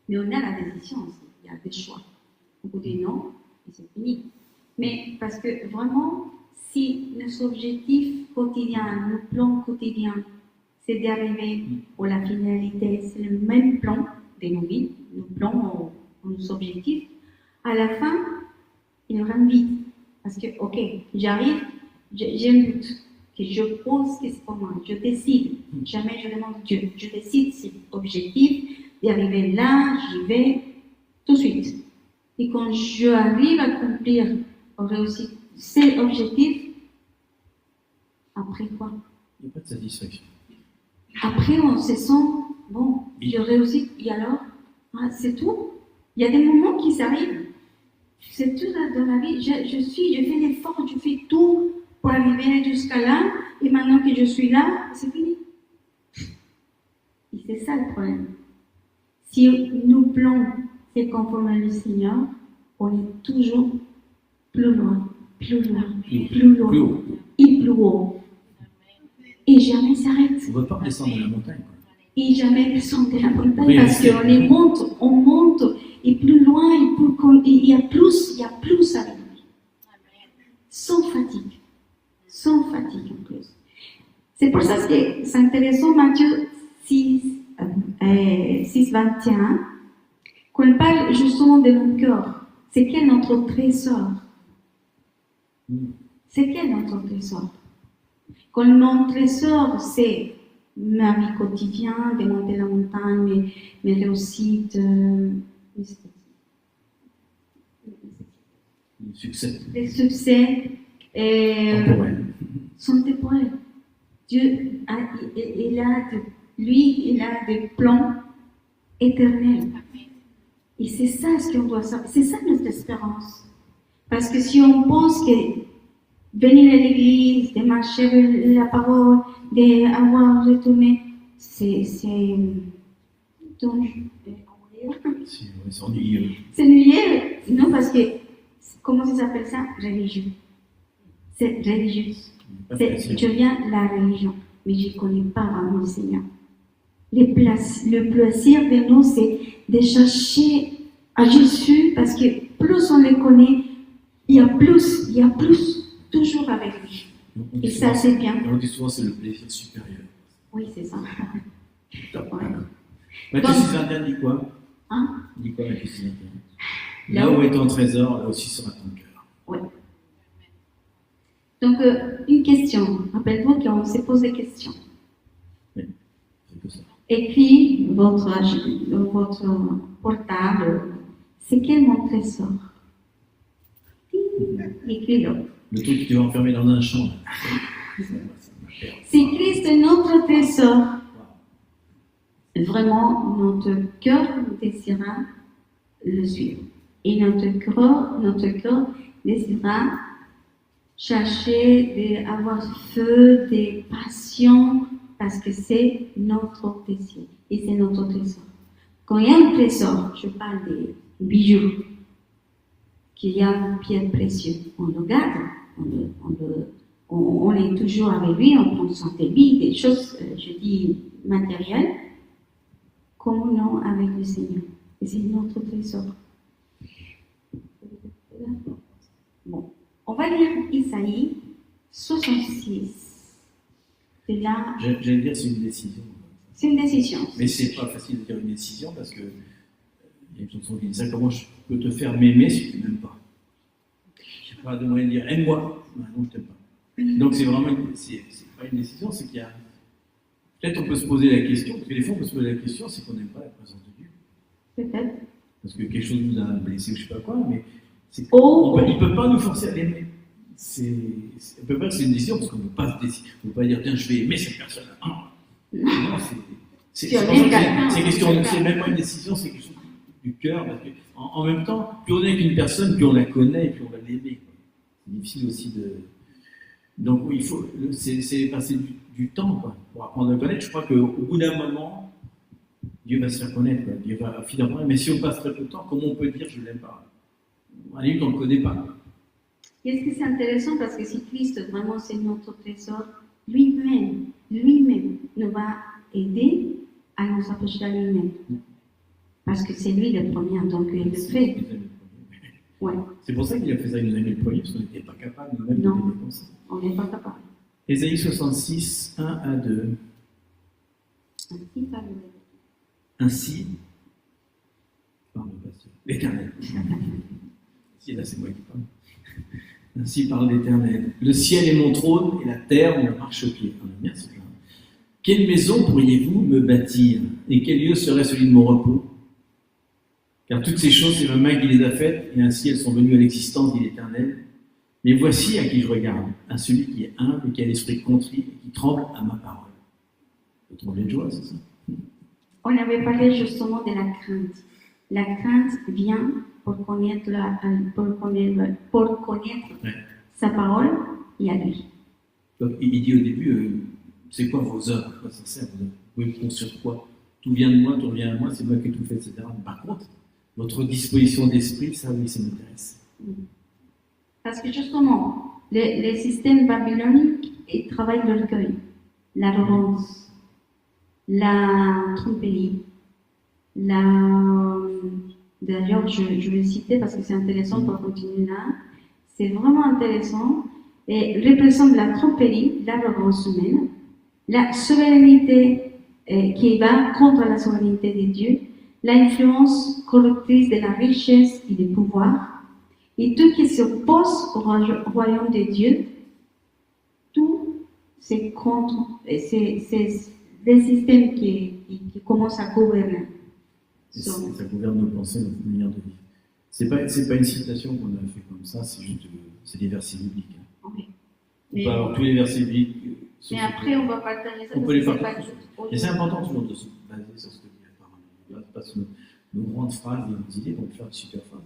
Mais on a la décision aussi. Il y a des choix. Au bout du non, et c'est fini. Mais parce que vraiment, si nos objectifs quotidiens, nos plans quotidiens, c'est d'arriver à la finalité, c'est le même plan de nos vies, nos plans, nos objectifs, à la fin, il rend vide. Parce que, ok, j'arrive, j'ai un but, que je pense que c'est pour moi, je décide, jamais je demande Dieu, je décide cet objectif, d'arriver là, j'y vais tout de suite. Et quand je arrive à accomplir, à réussir cet objectif, après quoi? Il n'y a pas de satisfaction. Après, on se sent, bon, je réussis, et alors, c'est tout. Il y a des moments qui s'arrivent. C'est tout dans la vie. Je fais l'effort, je fais tout pour arriver jusqu'à là, et maintenant que je suis là, c'est fini. Et c'est ça le problème. Si nos plans c'est conforme au Seigneur, on est toujours plus loin, plus loin, plus loin, Plus haut. et plus haut. Et jamais s'arrête. On ne veut pas descendre de la montagne. Quoi. Et jamais descendre de la montagne Oui, parce qu'on monte, et plus loin, il y a plus à vivre. Sans fatigue en plus. C'est pour ça que c'est intéressant, Matthieu 6, 21, qu'on parle justement de notre cœur. C'est quel notre trésor? C'est quel notre trésor? Quand mon trésor, c'est ma vie quotidienne, de monter la montagne, mes réussites, Le succès. les succès Temporel. sont temporaires. Dieu, il a des plans éternels. Et c'est ça ce qu'on doit savoir. C'est ça notre espérance. Parce que si on pense que venir à l'église, de marcher la parole, d'avoir retourné, c'est ennuyeux. C'est ennuyeux. Non, parce que, comment ça s'appelle ça? Religieux. C'est religieux. Je viens de la religion, mais je ne connais pas vraiment le Seigneur. Le plaisir de nous, c'est de chercher à Jésus, parce que plus on le connaît, il y a plus toujours avec lui. Et ça, c'est bien. On dit souvent c'est le plaisir supérieur. Oui, c'est ça. Ouais. Matthieu 6:21 dit quoi? Dit quoi Matthieu 6:21? Là où est ton trésor, là aussi sera ton cœur. Oui. Donc, une question. Rappelle-vous qu'on s'est posé des questions. Oui, c'est que ça. Écris votre portable. C'est quel mon trésor? Écris-le. Le truc que tu vas enfermer dans un champ. Si Christ est notre trésor, vraiment, notre cœur désirera le suivre. Et notre cœur désirera chercher d'avoir feu, des passions, parce que c'est notre désir. Et c'est notre trésor. Quand il y a un trésor, je parle des bijoux, qu'il y a un pierre précieux, on le garde, on est toujours avec lui, on prend soin de lui, des choses, je dis matérielles, comme non avec le Seigneur. Et c'est notre trésor. Bon, on va lire Isaïe 66. C'est là. J'allais dire c'est une décision. C'est une décision. Mais c'est pas facile de dire une décision parce que il y a une chanson qui dit ça, comment je peux te faire m'aimer si tu m'aimes pas? Je n'ai pas de moyen de dire aime-moi, non je t'aime pas. Donc c'est vraiment c'est pas une décision, c'est qu'il y a peut-être on peut se poser la question, parce que des fois on peut se poser la question, c'est qu'on n'aime pas la présence de Dieu. Peut-être. Parce que quelque chose nous a blessé ou je sais pas quoi, mais il ne peut pas nous forcer à l'aimer. On ne peut pas que c'est une décision parce qu'on ne peut pas se décider. On ne peut pas dire tiens je vais aimer cette personne. Non, c'est même pas une décision, c'est quelque chose du cœur. Parce que en même temps, plus on est avec une personne, plus on la connaît, plus on va l'aimer. C'est difficile aussi de. Donc oui, c'est passer du temps quoi, pour apprendre à le connaître. Je crois qu'au bout d'un moment, Dieu va se faire connaître, quoi. Dieu va finalement. Mais si on passe très peu de temps, comment on peut dire je ne l'aime pas? À la limite, on ne le connaît pas. Qu'est-ce que c'est intéressant parce que si Christ vraiment c'est notre trésor, lui-même nous va aider à nous approcher de lui-même. Parce que c'est lui le premier, donc il le C'est fait. lui qui nous a mis le premier. Ouais, C'est pour ça qu'il a fait ça, il nous a mis le premier, parce qu'on n'était pas capable nous-mêmes de Non. l'aimer comme ça. on n'est pas capable. Ésaïe 66, 1 à 2. Ainsi parle Ainsi, parle le pasteur, l'Éternel. Si, là c'est moi qui parle. Ainsi parle l'Éternel. Le ciel est mon trône et la terre mon marchepied. On aime bien ce genre. Quelle maison pourriez-vous me bâtir et quel lieu serait celui de mon repos? Car toutes ces choses, c'est ma main qui les a faites, et ainsi elles sont venues à l'existence, dit l'Éternel. Mais voici à qui je regarde, à celui qui est humble et qui a l'esprit contrit et qui tremble à ma parole. Vous tremblez de joie, c'est ça? On avait parlé justement de la crainte. La crainte vient pour connaître, Ouais. sa parole et à lui. Donc, il dit au début, c'est quoi vos œuvres? À quoi ça sert vos œuvres? Vous pouvez construire quoi? Tout vient de moi, tout revient à moi, c'est moi qui ai tout fait, etc. Par contre, votre disposition d'esprit, ça oui, ça m'intéresse. Parce que justement, le système babylonique travaille l'orgueil, l'arrogance, la tromperie, D'ailleurs, je vais le citer parce que c'est intéressant pour continuer là. C'est vraiment intéressant et représente la tromperie, l'arrogance humaine, la souveraineté qui va contre la souveraineté de Dieu, l'influence corruptrice de la richesse et du pouvoir, et tout qui s'oppose au royaume de Dieu, tout c'est contre, c'est des systèmes qui commencent à gouverner. Ça gouverne nos pensées, notre manière de vivre. C'est pas une citation qu'on a fait comme ça, c'est juste c'est des versets bibliques. Oui. On peut avoir tous les versets bibliques. Mais après, on va partager ça. On peut les parce que partager. c'est pas- Et c'est important toujours de se baser sur ce que dit la parole. Pas sur nos grandes phrases et nos idées, on peut faire de super phrases.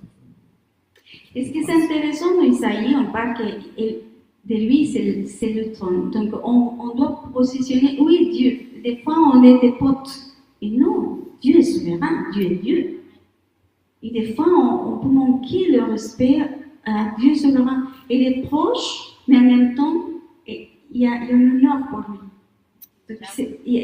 Et ce qui est intéressant dans Isaïe, on parle que de lui, c'est le trône. Donc, on doit positionner, oui, Dieu. Des fois, on est des potes. Et non, Dieu est souverain, Dieu est Dieu. Et des fois, on peut manquer le respect à Dieu souverain. Il est proche, mais en même temps, il y a un honneur pour lui. Donc, il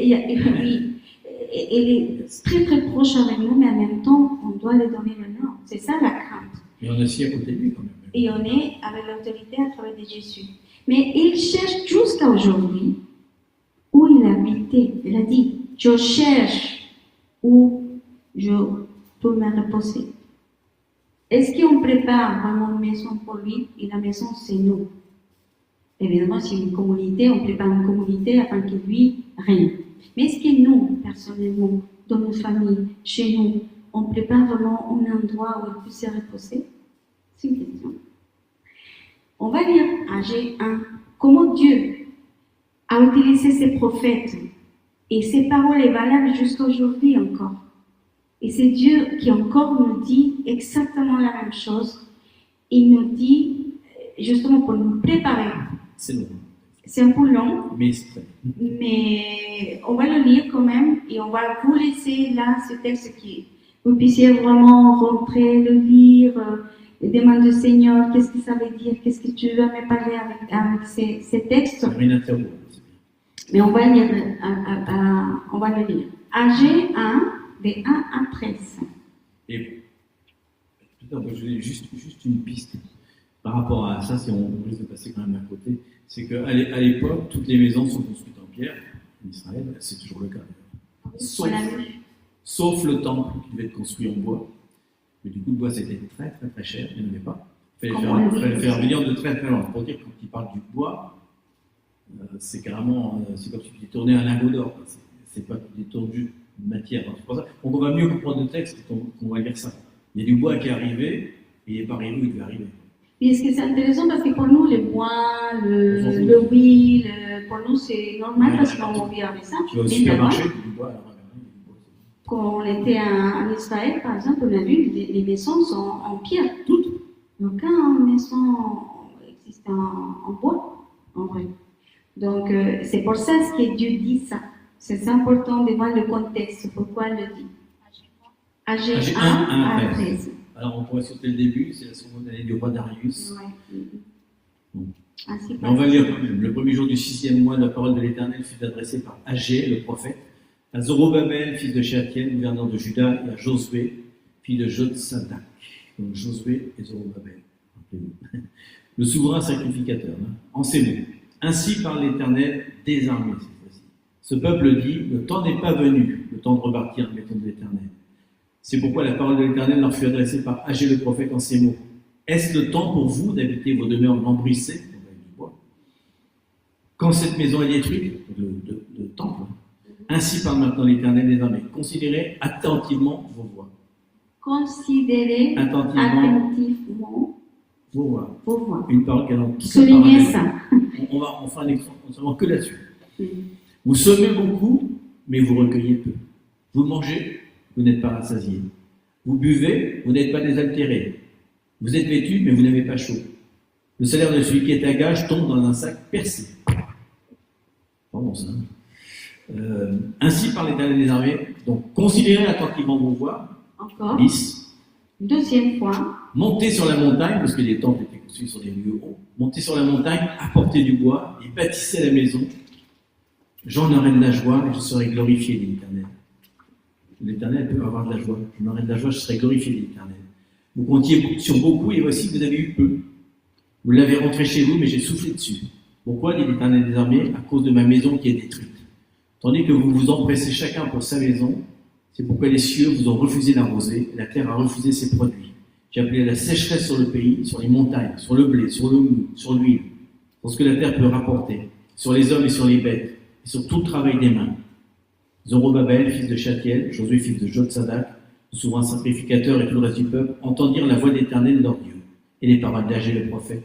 est très très proche avec nous, mais en même temps, on doit lui donner l'honneur. C'est ça la crainte. Et on est aussi à côté de lui quand même. Et on est avec l'autorité à travers de Jésus. Mais il cherche jusqu'à aujourd'hui où il habitait. Il a dit, je cherche où je peux me reposer. Est-ce qu'on prépare vraiment une maison pour lui? Et la maison, c'est nous. Évidemment, c'est une communauté, on prépare une communauté afin que lui règne. Mais est-ce que nous, personnellement, dans nos familles, chez nous, on prépare vraiment un endroit où il peut se reposer? C'est une question. On va lire Agé 1. Comment Dieu a utilisé ses prophètes et ses paroles est valable jusqu'à aujourd'hui encore. Et c'est Dieu qui encore nous dit exactement la même chose. Il nous dit justement pour nous préparer. C'est long. C'est un peu long, Mais c'est très bien. mais on va le lire quand même et on va vous laisser là ce texte qui vous puissiez vraiment rentrer, le lire, demander au Seigneur qu'est-ce que ça veut dire, qu'est-ce que tu veux me parler avec ces textes. Rien à faire, c'est bien. Mais on va lire, on va le lire. Agé 1, de 1 à 13. Et putain, moi, je vais juste une piste par rapport à ça, si on risque de passer quand même à côté, c'est qu'à l'époque, toutes les maisons sont construites en pierre, en Israël, c'est toujours le cas. Sauf le temple qui devait être construit en bois. Mais du coup, le bois c'était très très très cher, il n'y en avait pas. Il fallait faire venir de très très loin. Pour dire, quand il parle du bois, c'est carrément, c'est comme si tu détournais un lingot d'or. C'est pas que tu détournes juste une matière. C'est pour ça qu'on va mieux comprendre le texte qu'on va lire ça. Il y a du bois qui est arrivé, et il n'est pas arrivé où il devait arriver. Et ce qui est intéressant, parce que pour nous, le bois, le huile, pour nous c'est normal parce qu'on vit avec ça. Tu vas au Mais supermarché, là-bas, du bois, alors, quand on était en Israël, par exemple, on a vu que les maisons sont en pierre, toutes. Aucune maison existe en bois, en vrai. Donc, c'est pour ça que Dieu dit ça. C'est important de voir le contexte, pourquoi il le dit. Agé 1 à 13. Alors, on pourrait sauter le début, c'est la seconde année du roi Darius. Ouais. Bon. Ainsi Mais on va lire quand même. Le premier jour du 6e mois, la parole de l'Éternel fut adressée par Agé, le prophète, à Zorobabel, fils de Shealtiel, gouverneur de Juda, et à Josué, fils de Jotsadak. Donc Josué et Zorobabel. Le souverain sacrificateur, hein, en ces mots. Ainsi parle l'Éternel des armées, cette fois-ci. Ce peuple dit, le temps n'est pas venu, le temps de repartir, mettons de l'Éternel. C'est pourquoi la parole de l'Éternel leur fut adressée par Agé le prophète en ces mots. Est-ce le temps pour vous d'habiter vos demeures lambrissées, quand cette maison est détruite, le temple, ainsi parle maintenant l'Éternel des armées. Considérez attentivement vos voies. Considérez attentivement vos voies. Vos voies. Une parole qui est dans tout Soulignez ça. On fera un exemple, on que là-dessus. Vous semez beaucoup, mais vous recueillez peu. Vous mangez, vous n'êtes pas rassasiés. Vous buvez, vous n'êtes pas désaltérés. Vous êtes vêtus, mais vous n'avez pas chaud. Le salaire de celui qui est à gage tombe dans un sac percé. Pardon, ça. Ainsi par l'Éternel des armées, donc considérez attentivement vos voies. Encore. 10. Deuxième fois. Montez sur la montagne, parce que les temples étaient construits sur des lieux hauts. Montez sur la montagne, apportez du bois et bâtissez la maison. J'en aurai de la joie et je serai glorifié, dit l'Éternel. L'Éternel peut avoir de la joie. J'en aurai de la joie, je serai glorifié, dit l'Éternel. Vous comptiez sur beaucoup et voici que vous avez eu peu. Vous l'avez rentré chez vous, mais j'ai soufflé dessus. Pourquoi, dit l'Éternel des armées? À cause de ma maison qui est détruite. Tandis que vous vous empressez chacun pour sa maison, c'est pourquoi les cieux vous ont refusé d'arroser, et la terre a refusé ses produits. J'ai appelé la sécheresse sur le pays, sur les montagnes, sur le blé, sur le mou, sur l'huile, sur ce que la terre peut rapporter, sur les hommes et sur les bêtes, et sur tout le travail des mains. Zorobabel, fils de Shealtiel, Josué, fils de Jotsadak, le souverain sacrificateur et tout le reste du peuple, entendirent la voix d'Éternel leur Dieu, et les paroles d'Agé le prophète,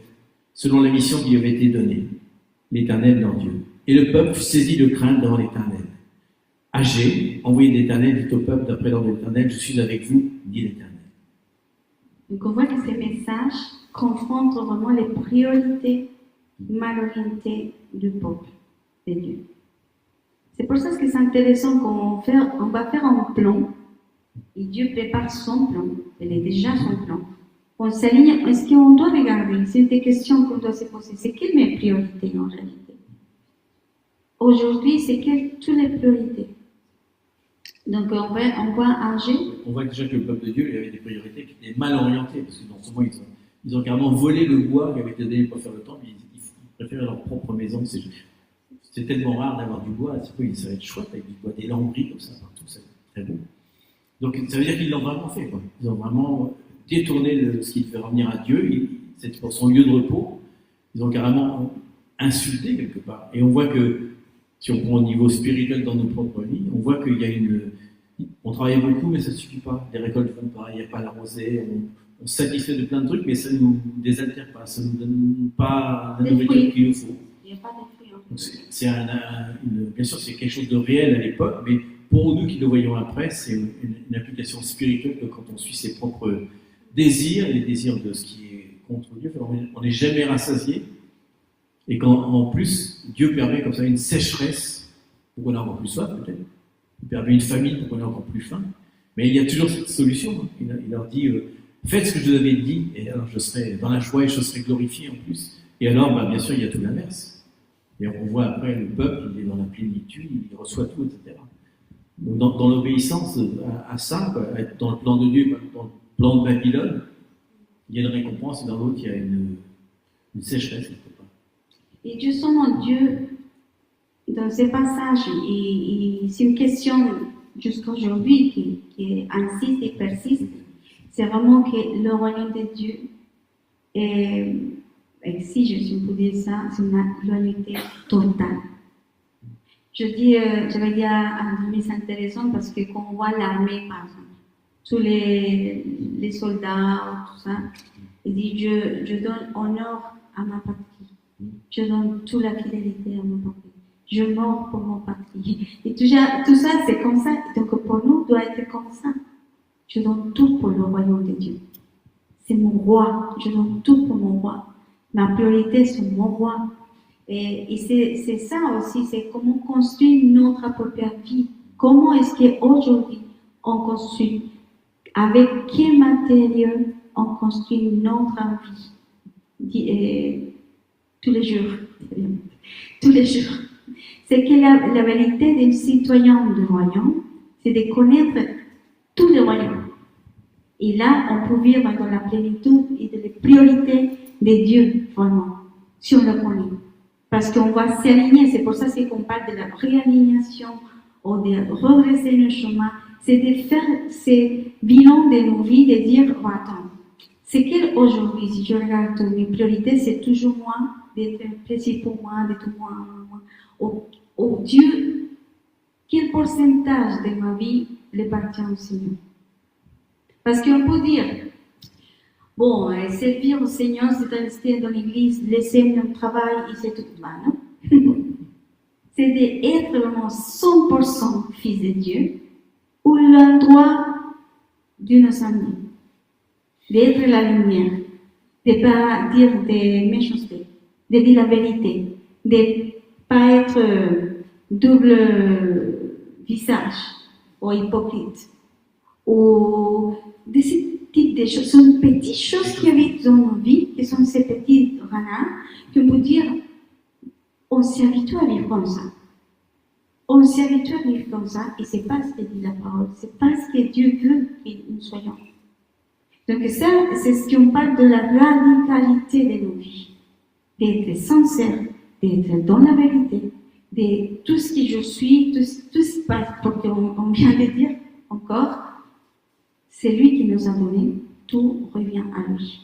selon la mission qui lui avait été donnée, l'Éternel leur Dieu. Et le peuple fut saisi de crainte devant l'Éternel. Agé, envoyé de l'Éternel, dit au peuple d'après l'ordre de l'Éternel, je suis avec vous, dit l'Éternel. Donc on voit que ces messages confrontent vraiment les priorités mal orientées du peuple de Dieu. C'est pour ça que c'est intéressant qu'on va faire un plan, et Dieu prépare son plan, il est déjà son plan. On s'aligne, est-ce qu'on doit regarder, c'est des questions qu'on doit se poser, c'est quelles mes priorités en réalité? Aujourd'hui, c'est quelles toutes les priorités? Donc on voit Agé. On voit déjà que le peuple de Dieu il avait des priorités qui étaient mal orientées, parce que dans ce moment, ils ont carrément volé le bois qui avait été donné pour faire le temple, ils préféraient leur propre maison. C'est tellement rare d'avoir du bois, ça va être chouette avec du bois, des lambris comme ça partout, c'est très beau. Donc ça veut dire qu'ils l'ont vraiment fait, quoi. Ils ont vraiment détourné ce qui devait revenir à Dieu, c'est pour son lieu de repos, ils ont carrément insulté quelque part. Et on voit que, si on prend au niveau spirituel dans nos propres vies, on voit qu'il y a on travaille beaucoup, mais ça ne suffit pas. Les récoltes ne vont pas, il n'y a pas la rosée, on se satisfait de plein de trucs, mais ça ne nous désaltère pas, ça ne nous donne pas la nourriture qu'il nous faut. Il n'y a pas de fruits. Bien sûr, c'est quelque chose de réel à l'époque, mais pour nous qui le voyons après, c'est une application spirituelle que quand on suit ses propres désirs, les désirs de ce qui est contre Dieu, on n'est jamais rassasié. Et quand en plus, Dieu permet comme ça une sécheresse pour qu'on ait encore plus soif, peut-être. Il permet une famine pour qu'on ait encore plus faim. Mais il y a toujours cette solution. Hein. Il leur dit faites ce que je vous avais dit, et alors je serai dans la joie et je serai glorifié en plus. Et alors, bien sûr, il y a tout l'inverse. Et on voit après le peuple, il est dans la plénitude, il reçoit tout, etc. Donc, dans l'obéissance à ça, être dans le plan de Dieu, dans le plan de Babylone, il y a une récompense, et dans l'autre, il y a une sécheresse. Et justement, Dieu, dans ces passages, c'est une question jusqu'à aujourd'hui qui insiste et persiste, c'est vraiment que le royaume de Dieu est, si je peux dire ça, c'est une loyauté totale. Je vais dire à André, c'est intéressant parce que quand on voit l'armée, par exemple, tous les soldats, tout ça, il dit je donne honneur à ma patrie. Je donne toute la fidélité à mon patrie. Je meurs pour mon patrie. Et tout ça, c'est comme ça. Donc pour nous, doit être comme ça. Je donne tout pour le royaume de Dieu. C'est mon roi. Je donne tout pour mon roi. Ma priorité, c'est mon roi. Et c'est ça aussi, c'est comment construire notre propre vie. Comment est-ce qu'aujourd'hui, on construit, avec quel matériel on construit notre vie tous les jours. Tous les jours. c'est que la vérité des citoyens du royaume, c'est de connaître tout le royaume. Et là, on peut vivre dans la plénitude et de la priorité de Dieu, vraiment, si on le connaît. Parce qu'on va s'aligner, c'est pour ça qu'on parle de la réalignation ou de redresser le chemin, c'est de faire ces bilans de nos vies, de dire, oh, attends, c'est qu'aujourd'hui, si je regarde mes priorités, c'est toujours moi, d'être plaisir pour moi, d'être moi. Oh Dieu, quel pourcentage de ma vie le appartient au Seigneur? Parce qu'on peut dire, bon, servir au Seigneur, c'est rester dans l'église, laisser mon travail et c'est tout. Ben non. C'est d'être vraiment 100% fils de Dieu ou l'endroit de nos amis, d'être la lumière, de ne pas dire des méchancetés, de dire la vérité, de ne pas être double visage ou hypocrite ou de ce type de choses. Ce sont des petites choses qui habitent dans nos vies, qui sont ces petits renards, qu'on peut dire, on s'est habitué à vivre comme ça. On s'est habitué à vivre comme ça, et c'est pas ce que dit la parole, c'est pas ce que Dieu veut que nous soyons. Donc ça, c'est ce qu'on parle de la radicalité de nos vies. D'être sincère, d'être dans la vérité, de tout ce que je suis, tout ce qui passe, parce qu'on vient de dire encore, c'est lui qui nous a donné, tout revient à lui.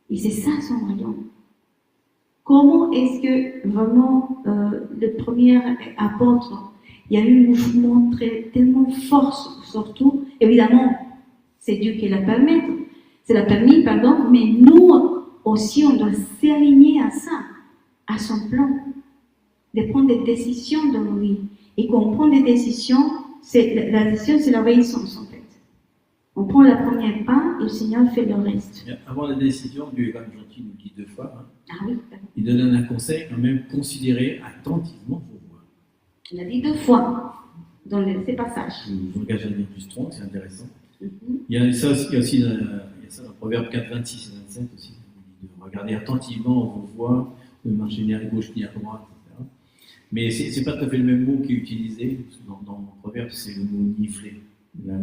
Et c'est ça son royaume. Comment est-ce que vraiment le premier apôtre, il y a eu un mouvement tellement fort, surtout, évidemment, c'est Dieu qui l'a permis, mais nous aussi, on doit s'aligner à ça, à son plan, de prendre des décisions dans nos vies. Et quand on prend des décisions, la décision, c'est l'obéissance en fait. On prend la première pas et le Seigneur fait le reste. Avant la décision, Dieu est quand même gentil, il nous dit 2 fois. Hein. Ah oui. Il donne un conseil quand même, considérez attentivement vos voies. Il a dit 2 fois dans ces passages. Je vous engage à lire plus 30, c'est intéressant. Mm-hmm. Il y a ça aussi, dans Proverbe 4, 26 et 27 aussi. De regarder attentivement vos voies, de marcher ni à gauche ni à droite, etc. Mais c'est pas tout à fait le même mot qui est utilisé. Dans Proverbe, c'est le mot nifler. Là,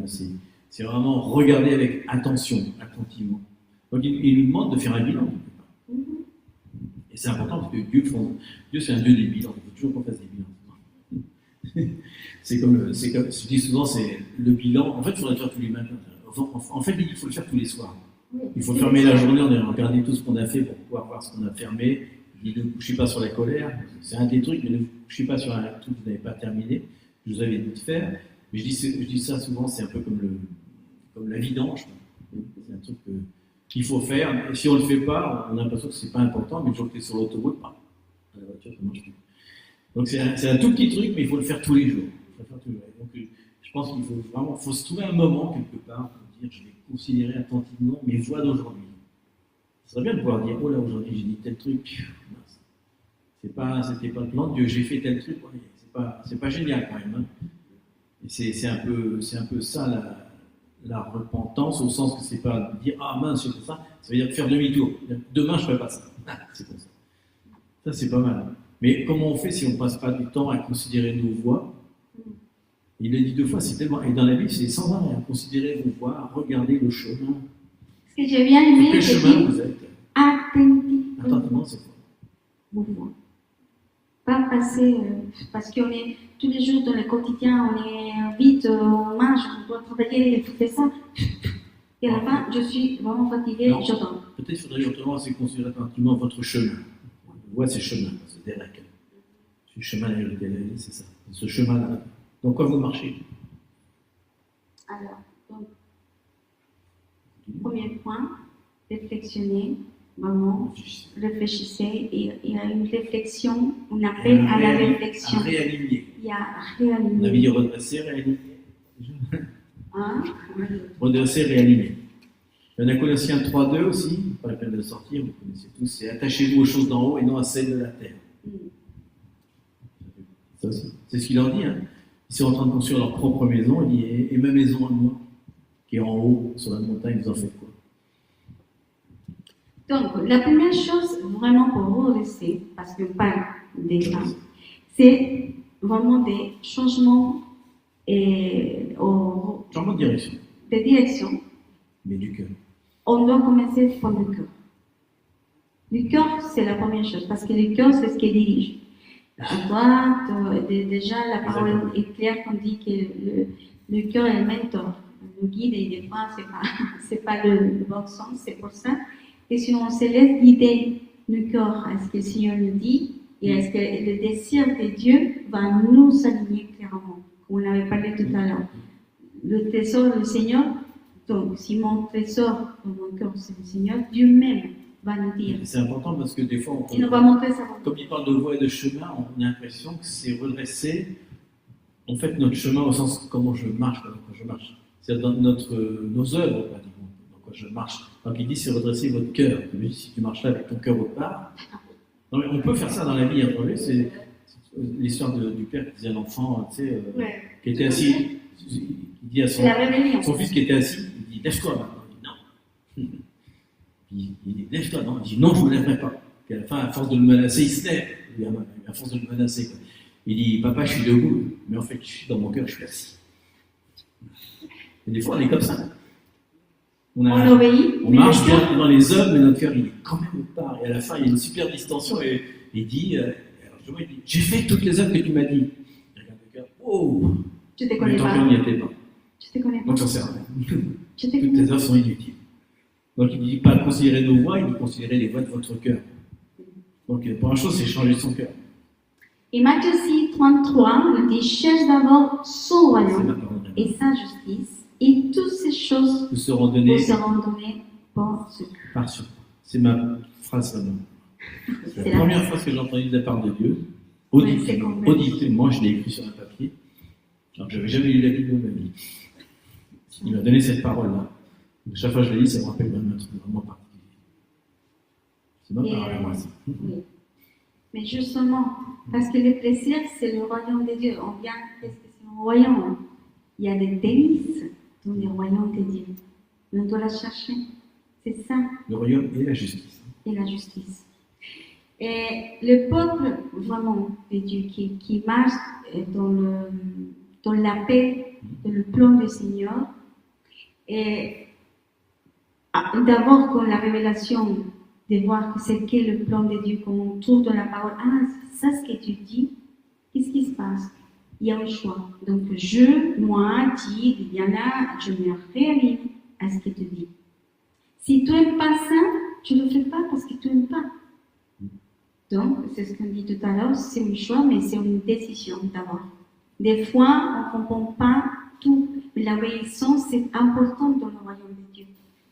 c'est vraiment regarder avec attention, attentivement. Donc il nous demande de faire un bilan. Mm-hmm. Et c'est important parce que Dieu c'est un Dieu des bilans. Il faut toujours qu'on fasse des bilans. c'est comme je dis souvent, c'est le bilan. En fait, il faudrait le faire tous les matins. En fait, il faut le faire tous les soirs. Il faut fermer la journée, on a regardé tout ce qu'on a fait pour pouvoir voir ce qu'on a fermé. Je dis ne vous couchez pas sur la colère, c'est un des trucs, mais ne vous couchez pas sur un truc que vous n'avez pas terminé, je vous avais dit de faire. Mais je dis ça souvent, c'est un peu comme la vidange. C'est un truc qu'il faut faire. Et si on ne le fait pas, on a l'impression que c'est pas important, mais le jour que tu es sur l'autoroute, la voiture, ça marche plus. Donc c'est un tout petit truc, mais il faut le faire tous les jours. Donc je pense qu'il faut se trouver un moment quelque part pour dire je vais considérer attentivement mes voies d'aujourd'hui. Ce serait bien de pouvoir dire oh là aujourd'hui j'ai dit tel truc, c'était pas le plan de Dieu, j'ai fait tel truc, c'est pas génial quand même. Hein. Et c'est un peu ça la repentance au sens que c'est pas dire ah mince j'ai fait ça, ça veut dire faire demi-tour. Demain je ferai pas ça. C'est comme ça. Ça c'est pas mal. Mais comment on fait si on passe pas du temps à considérer nos voies? Il l'a dit 2 fois, c'est tellement. Et dans la Bible, c'est sans arrêt. Hein. Considérez vos voies, regardez le chemin. Ce que j'ai bien aimé, quel chemin vous êtes? Attentivement, c'est quoi? Vos voies. Pas passer, parce qu'on est tous les jours dans le quotidien, on est vite, on marche, on doit travailler, il faut faire ça. Et à la fin, je suis vraiment fatiguée, j'attends. Peut-être faudrait justement c'est considérer attentivement votre chemin. On voit ces chemins, c'est direct. Ce chemin, c'est ça. Ce chemin-là. Donc, quoi vous marchez? Alors, donc, premier point, réflexionner, vraiment, réfléchissez. Et il y a une réflexion, on appelle à la réflexion. À réaligner. Il y a à réaligner. On avait dit redresser, réaligner. Hein? Redresser, réaligner. Il y en a Colossiens 3.2 aussi, pas la peine de le sortir, vous connaissez tous, c'est attachez-vous aux choses d'en haut et non à celles de la terre. Ça aussi, c'est ce qu'il leur dit, hein. Ils sont en train de construire leur propre maison, il dit, et ma maison à moi, qui est en haut, sur la montagne, vous en faites quoi? Donc, la première chose, vraiment pour vous rester, parce qu'on parle des femmes, c'est vraiment des changements et Changement de direction, de direction, mais du cœur. on doit commencer par le cœur. Le cœur, c'est la première chose, parce que le cœur, c'est ce qui dirige. À droite, déjà, la parole est claire qu'on dit que le cœur est le mentor, le guide, et des fois, c'est pas le bon sens, c'est pour ça. Et si on se laisse guider le cœur à ce que le Seigneur nous dit, et à ce que le désir de Dieu va nous aligner clairement, comme on avait parlé tout à l'heure. Le trésor du Seigneur, donc si mon trésor dans mon cœur, c'est le Seigneur, Dieu même va nous dire. C'est important parce que des fois, Il nous va montrer sa volonté. comme il parle de voie et de chemin, on a l'impression que c'est redresser en fait notre chemin au sens comment je marche, dans quoi je marche. C'est dans nos œuvres, pratiquement, dans quoi je marche. Donc il dit c'est redresser votre cœur. Si tu marches là avec ton cœur autre part, non, mais on peut faire ça dans la vie. C'est l'histoire du père qui disait à l'enfant, tu sais, qui était assis, il dit à son fils qui était assis, il dit lève-toi maintenant. Il dit non. Puis il dit lève-toi, non. Il dit non, je ne me lèverai pas. Puis à la fin, à force de le menacer, il se lève. À force de le menacer, quoi. Il dit papa, je suis debout, mais en fait, je suis dans mon cœur, je suis assis. Et des fois, on est comme ça. On obéit, on marche bien dans les œuvres, mais notre cœur, il est quand même autre part. Et à la fin, il y a une super distension et il dit, j'ai fait toutes les œuvres que tu m'as dit. Il regarde le cœur, oh, je te mais connais ton pas. cœur n'y était pas. Je te connais pas. Donc j'en sais rien. Je te Toutes connais tes pas. œuvres sont inutiles. Donc il ne dit pas considérer nos voies, il dit considérer les voies de votre cœur. Donc la première chose, c'est changer son cœur. Et Matthieu 6, 33, il dit cherche d'abord son C'est ma royaume parole. et sa justice, et toutes ces choses Nous serons donnés vous seront données par ce cœur. par sur. C'est ma phrase vraiment. C'est C'est la la première phrase que j'ai entendue de la part de Dieu. Ouais, c'est complet. Auditivement, je l'ai écrit sur un papier. Alors, je n'avais jamais lu la Bible de ma vie. Il m'a donné cette parole-là. Donc, chaque fois que je la lis, ça me rappelle un truc vraiment particulier. C'est ma parole à moi, ça. Oui. Mais justement, parce que le plaisir, c'est le royaume de Dieu. On vient, qu'est-ce que c'est un royaume? Il y a des délices dans le royaume de Dieu. Mais on doit la chercher. C'est ça, Le royaume et la justice. et la justice. Et le peuple, vraiment, de Dieu, qui marche dans la paix, dans le plan du Seigneur, et d'abord, quand la révélation de voir que c'est quel le plan de Dieu, qu'on trouve dans la parole, c'est ça ce que tu dis, qu'est-ce qui se passe? Il y a un choix. Donc, moi, Diana, je me réaligne à ce que tu dis. Si tu n'aimes pas ça, tu ne le fais pas parce que tu n'aimes pas. Donc, c'est ce qu'on dit tout à l'heure, c'est un choix, mais c'est une décision d'abord. Des fois, on ne comprend pas tout, mais l'obéissance, c'est important dans le royaume de Dieu.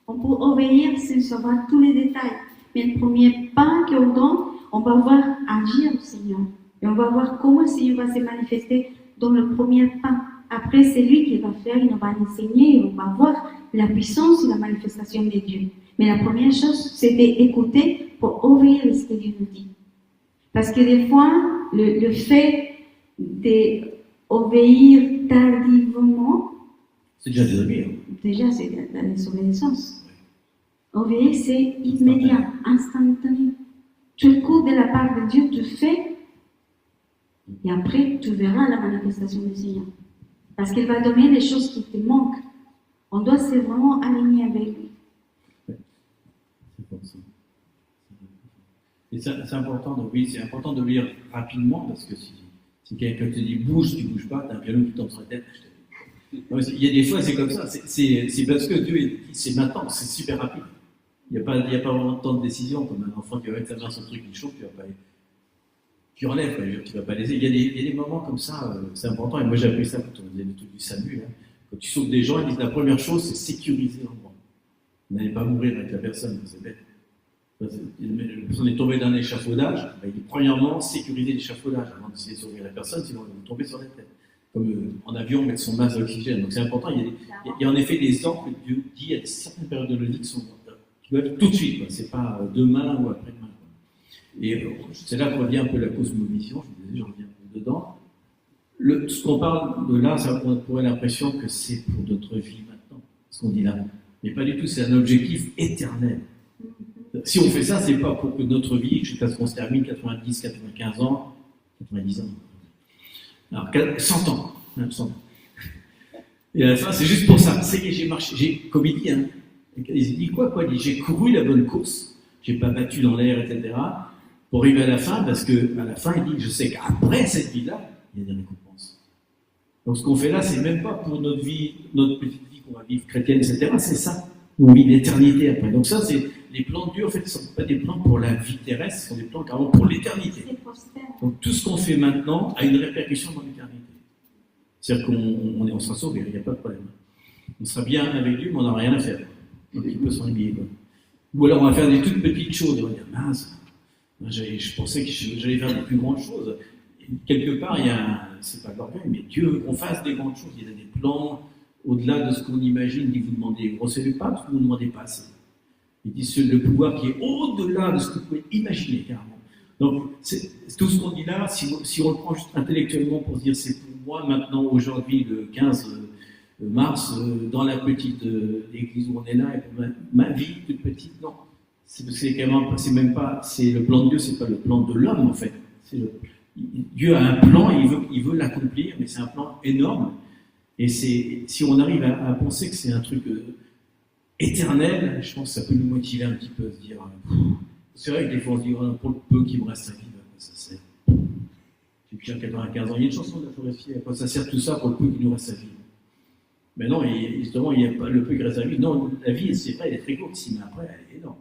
On peut obéir sans savoir tous les détails, mais le premier pas qu'on donne, on va voir agir le Seigneur. Et on va voir comment le Seigneur va se manifester dans le premier pas. Après, c'est lui qui va faire, il nous va enseigner, et on va voir la puissance et la manifestation de Dieu. Mais la première chose, c'est d'écouter pour obéir à ce que Dieu nous dit. Parce que des fois, le fait d'obéir tardivement, C'est déjà désobéir. déjà c'est de la désobéissance. Obéir, c'est immédiat, instantané. Tu écoutes de la part de Dieu, tu fais, et après, tu verras la manifestation du Seigneur. Parce qu'il va donner les choses qui te manquent. On doit se vraiment aligner avec lui. C'est pour ça. Et c'est important d'obéir, c'est important d'obéir rapidement parce que si quelqu'un te dit bouge, tu ne bouges pas, t'as un piano qui tombe sur la tête. Non, il y a des fois, c'est comme ça. C'est parce que Dieu, c'est maintenant, c'est super rapide. Il n'y a pas vraiment de temps de décision, comme un enfant qui va mettre sa main sur le truc qui chauffe, tu enlèves, tu ne vas pas laisser. Il y a des moments comme ça, c'est important. Et moi, j'ai appris ça quand on faisait le truc du SAMU. Hein. Quand tu sauves des gens, ils disent la première chose, c'est sécuriser l'endroit. Vous n'allez pas mourir avec la personne, c'est bête. La personne est tombée d'un échafaudage, il dit premièrement sécuriser l'échafaudage avant d'essayer de sauver la personne, sinon elle va tomber sur la tête. Comme en avion, mettre son masque d'oxygène. Donc c'est important. Il y a en effet des temps que Dieu dit à certaines périodes de nos vies qui doivent être tout de suite. C'est pas demain ou après-demain. Et c'est là qu'on revient un peu la cosmovision. Je reviens un peu dedans. Ce qu'on parle de là, ça pourrait l'impression que c'est pour notre vie maintenant, ce qu'on dit là. Mais pas du tout. C'est un objectif éternel. Si on fait ça, c'est pas pour que notre vie, jusqu'à ce qu'on se termine 90, 95 ans, 90 ans, Alors, 100 ans. Hein, 100 ans. Et à la fin, c'est juste pour ça. C'est que j'ai marché, comme il dit, hein, il dit quoi, il dit, j'ai couru la bonne course, j'ai pas battu dans l'air, etc., pour arriver à la fin, parce que à la fin, il dit, je sais qu'après cette vie-là, il y a des récompenses. Donc ce qu'on fait là, c'est même pas pour notre vie, notre petite vie qu'on va vivre chrétienne, etc., c'est ça. Nous, on vit l'éternité après. Donc ça, c'est les plans de Dieu, en fait, ne sont pas des plans pour la vie terrestre, ce sont des plans carrément pour l'éternité. Donc tout ce qu'on fait maintenant a une répercussion dans l'éternité. C'est-à-dire qu'on sera sauvé, il n'y a pas de problème. On sera bien avec Dieu, mais on n'a rien à faire. Donc il peut s'ennuyer. Ou alors on va faire des toutes petites choses. On va dire, mince, je pensais que j'allais faire des plus grandes choses. Et quelque part, c'est pas de l'orgueil, mais Dieu veut qu'on fasse des grandes choses. Il y a des plans au-delà de ce qu'on imagine. Il dit, vous demandez, grossez le pas, parce que vous ne demandez pas assez. Il dit, c'est le pouvoir qui est au-delà de ce que vous pouvez imaginer, carrément. Donc, c'est tout ce qu'on dit là, si on le prend juste intellectuellement pour se dire, c'est pour moi maintenant, aujourd'hui, le 15 mars, dans la petite église où on est là, et pour ma vie toute petite, non. C'est même pas, c'est le plan de Dieu, c'est pas le plan de l'homme, en fait. Dieu a un plan, et il veut l'accomplir, mais c'est un plan énorme. Et si on arrive à penser que c'est un truc éternel, je pense que ça peut nous motiver un petit peu à se dire, c'est vrai que des fois on se dit, oh, pour le peu qui me reste à vivre, à quoi ça sert? J'ai 95 ans, il y a une chanson de la Forestier, à quoi ça sert tout ça pour le peu qui nous reste à vivre? Mais non, justement, il n'y a pas le peu qui reste à vivre. Non, la vie, c'est vrai, elle est très courte, mais après, elle est énorme.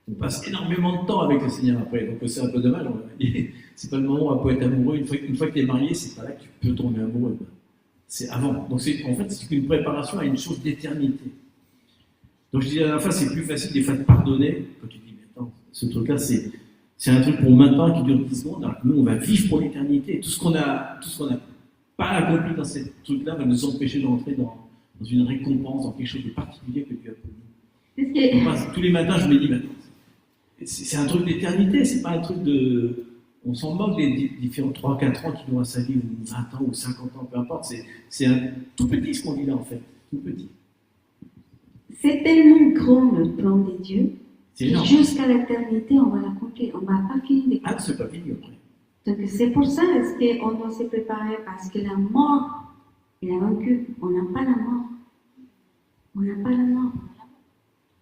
On passe énormément de temps avec le Seigneur après, donc c'est un peu dommage. C'est pas le moment où on peut être amoureux. Une fois que tu es marié, c'est pas là que tu peux tomber amoureux. C'est avant. Donc en fait, c'est une préparation à une chose d'éternité. Donc je dis à la fin, c'est plus facile des fois de pardonner quand tu dis, mais attends, ce truc-là, c'est un truc pour maintenant qui dure 10 secondes, alors que nous, on va vivre pour l'éternité. Tout ce qu'on n'a pas accompli dans ce truc-là va nous empêcher d'entrer dans une récompense, dans quelque chose de particulier que Dieu a promis. Tous les matins, je me dis, maintenant, c'est un truc d'éternité, c'est pas un truc de... On s'en moque des différents 3-4 ans qui nous restent à vivre, ou 20 ans, ou 50 ans, peu importe. C'est un tout petit ce qu'on dit là, en fait. Tout petit. C'est tellement grand le plan de Dieu. C'est jusqu'à l'éternité, on va l'accomplir. On ne va pas finir. Ah, c'est pas fini après. Donc c'est pour ça qu'on doit se préparer, parce que la mort, il a vaincu. On n'a pas la mort. On n'a pas la mort.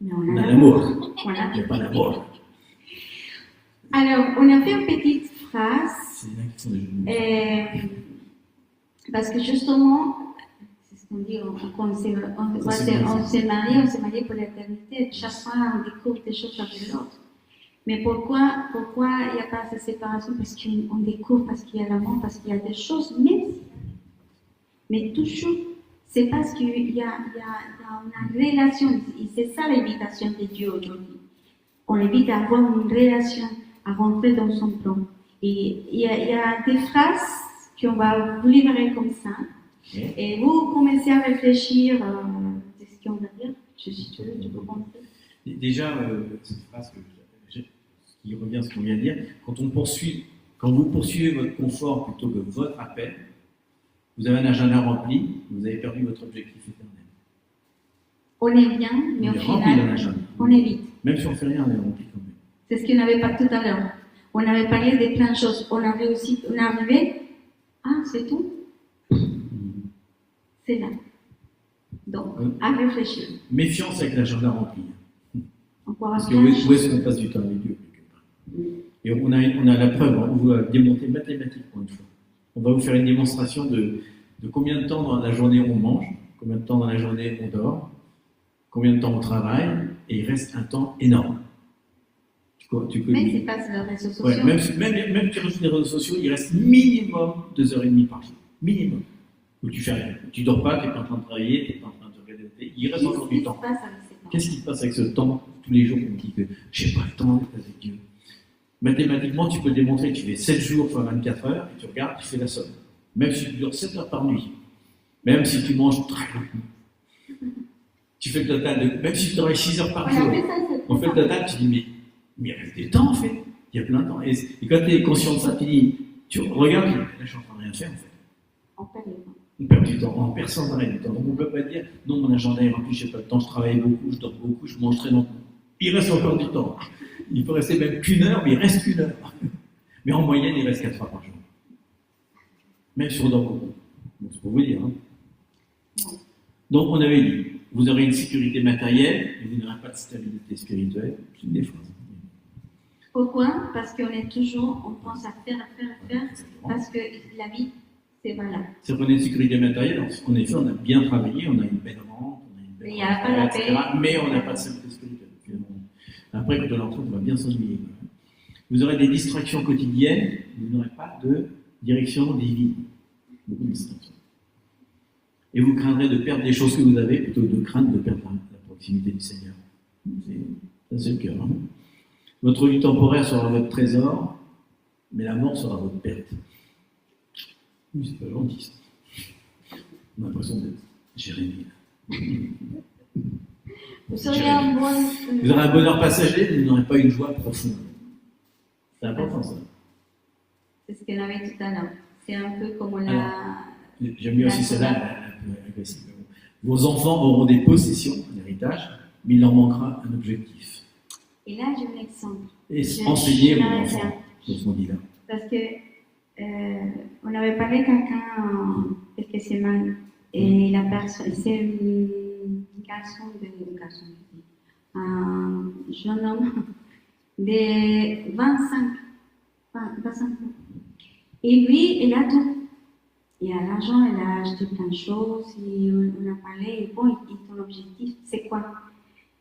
Mais on a l'amour. Voilà. Il n'y a pas la mort. Alors, on a fait une petite phrase. C'est là qu'ils font des jeux. Parce que justement, c'est ce qu'on dit, on s'est marié pour l'éternité. Chaque fois, on découvre des choses avec l'autre. Mais pourquoi il n'y a pas cette séparation? Parce qu'on découvre, parce qu'il y a l'amour, parce qu'il y a des choses, mais toujours, c'est parce qu'il y a une relation. Et c'est ça l'invitation de Dieu aujourd'hui. On l'invite à avoir une relation, à rentrer dans son plan. Et il y a des phrases qu'on va vous livrer comme ça. Et vous commencez à réfléchir à ce qu'on va dire. Je suis curieux, tu peux penser. Déjà, cette phrase qui revient à ce qu'on vient de dire, quand vous poursuivez votre confort plutôt que votre appel, vous avez un agenda rempli, vous avez perdu votre objectif éternel. On est bien, mais au final, on est vite. Même si on ne fait rien, on est rempli quand même. C'est ce qu'on n'avait pas tout à l'heure. On avait parlé de plein de choses. On est arrivé. Ah, c'est tout. C'est là. Donc, à réfléchir. Méfiance avec l'agenda rempli. Parce que où est-ce qu'on passe du temps avec Dieu? Et on a la preuve, on va démonter mathématiquement une fois. On va vous faire une démonstration de combien de temps dans la journée on mange, combien de temps dans la journée on dort, combien de temps on travaille, et il reste un temps énorme. Même si passe les réseaux sociaux. Ouais, même si tu rajoutes les réseaux sociaux, il reste minimum 2h30 par jour. Minimum. Où tu fais rien. Tu dors pas, tu n'es pas en train de travailler, tu n'es pas en train de regarder la télé. Il reste encore du temps. Qu'est-ce qui se passe avec ce temps? Tous les jours, on me dit que je n'ai pas le temps d'être avec Dieu. Mathématiquement, tu peux le démontrer. Tu fais 7 jours fois 24 heures, et tu regardes, tu fais la somme. Même si tu dors 7 heures par nuit, même si tu manges très lentement, tu fais le total de... Même si tu travailles 6 heures par jour, on fait le total, tu dis, mais il reste du temps en fait. Il y a plein de temps. Et quand tu es conscient de ça, tu regardes, là je suis en train de rien faire en fait. On perd du temps, on perd sans arrêt du temps. Donc on ne peut pas dire, non, mon agenda est rempli, je n'ai pas le temps, je travaille beaucoup, je dors beaucoup, je mange très longtemps. Il reste encore du temps. Il peut rester même qu'1 heure, mais il reste qu'1 heure. Mais en moyenne, il reste 4 heures par jour. Même sur dans beaucoup. Donc, c'est pour vous dire. Hein. Donc, on avait dit, vous aurez une sécurité matérielle, mais vous n'aurez pas de stabilité spirituelle. C'est une des phrases. Pourquoi? Parce qu'on est toujours, on pense à faire, Exactement. parce que la vie, c'est valable. C'est qu'on a une sécurité matérielle, en effet, on a bien travaillé, on a une belle rente, on a une belle Mais il n'y a pas la etc., paix. mais on n'a pas de stabilité spirituelle. Après, quand on l'entend, on va bien s'ennuyer. Vous aurez des distractions quotidiennes, vous n'aurez pas de direction divine. Beaucoup de distractions. Et vous craindrez de perdre des choses que vous avez plutôt que de craindre de perdre la proximité du Seigneur. Ça, c'est le cœur. Hein. Votre vie temporaire sera votre trésor, mais la mort sera votre perte. Oui, c'est pas gentil ça. On a l'impression d'être Jérémie. Vous seriez un bon. Vous aurez un bonheur passager, mais vous n'aurez pas une joie profonde. C'est important ça. C'est ce qu'on avait tout à l'heure. C'est un peu comme la. J'aime bien aussi celle-là, un peu agressive. Vos enfants auront des possessions, un héritage, mais il leur manquera un objectif. Et là, j'ai un exemple. Et enseigner je vos m'arrête enfants là. sur ce qu'on dit là. Parce que on avait parlé avec quelqu'un quelques semaines et la personne, c'est un jeune homme de 25 ans. Et lui, il a tout. Il a l'argent, il a acheté plein de choses, et on a parlé, et bon, et ton objectif, c'est quoi?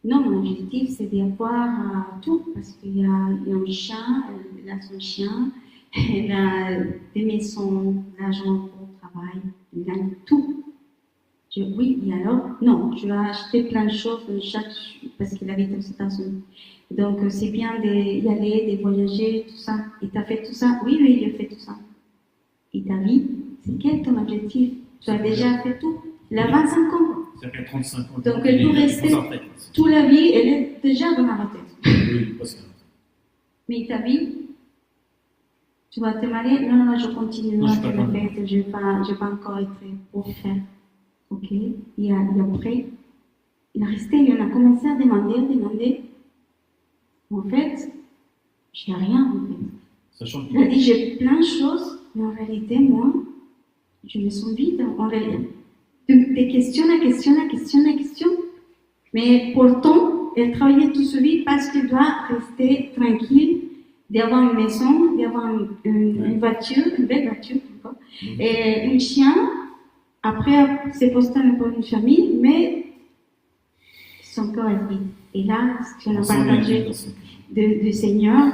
Non, mon objectif, c'est d'avoir tout, parce qu'il y a un chien, il a son chien, il a des maisons, l'argent pour le travail, il gagne tout. Oui, et alors? Non, je vais acheter plein de choses parce qu'il habite aux États-Unis. Donc, c'est bien d'y aller, de voyager, tout ça. Et tu as fait tout ça? Oui, oui, j'ai fait tout ça. Et ta vie, c'est quel ton objectif? Tu as déjà fait tout. Il a 25 ans. C'est-à-dire qu'à 35 ans, Donc, elle peut rester toute la vie, elle est déjà dans la retraite. Oui, parce que... Mais ta vie, tu vas te marier? Non, non, je continue. Non, Non, je je peux pas. vais pas encore être pour faire. Ok? Et après, il a resté, il en a commencé à demander. En fait, j'ai rien, en fait. Sachant Il a dit, j'ai plein de choses, mais en réalité, moi, je me sens vide. En réalité, de question à question. Mais pourtant, elle travaillait toute sa vie parce qu'elle doit rester tranquille, d'avoir une maison, d'avoir une voiture, une belle voiture, et un chien. Après, c'est posté pour une famille, mais son corps est vide. Et là, ce qu'on a partagé du Seigneur,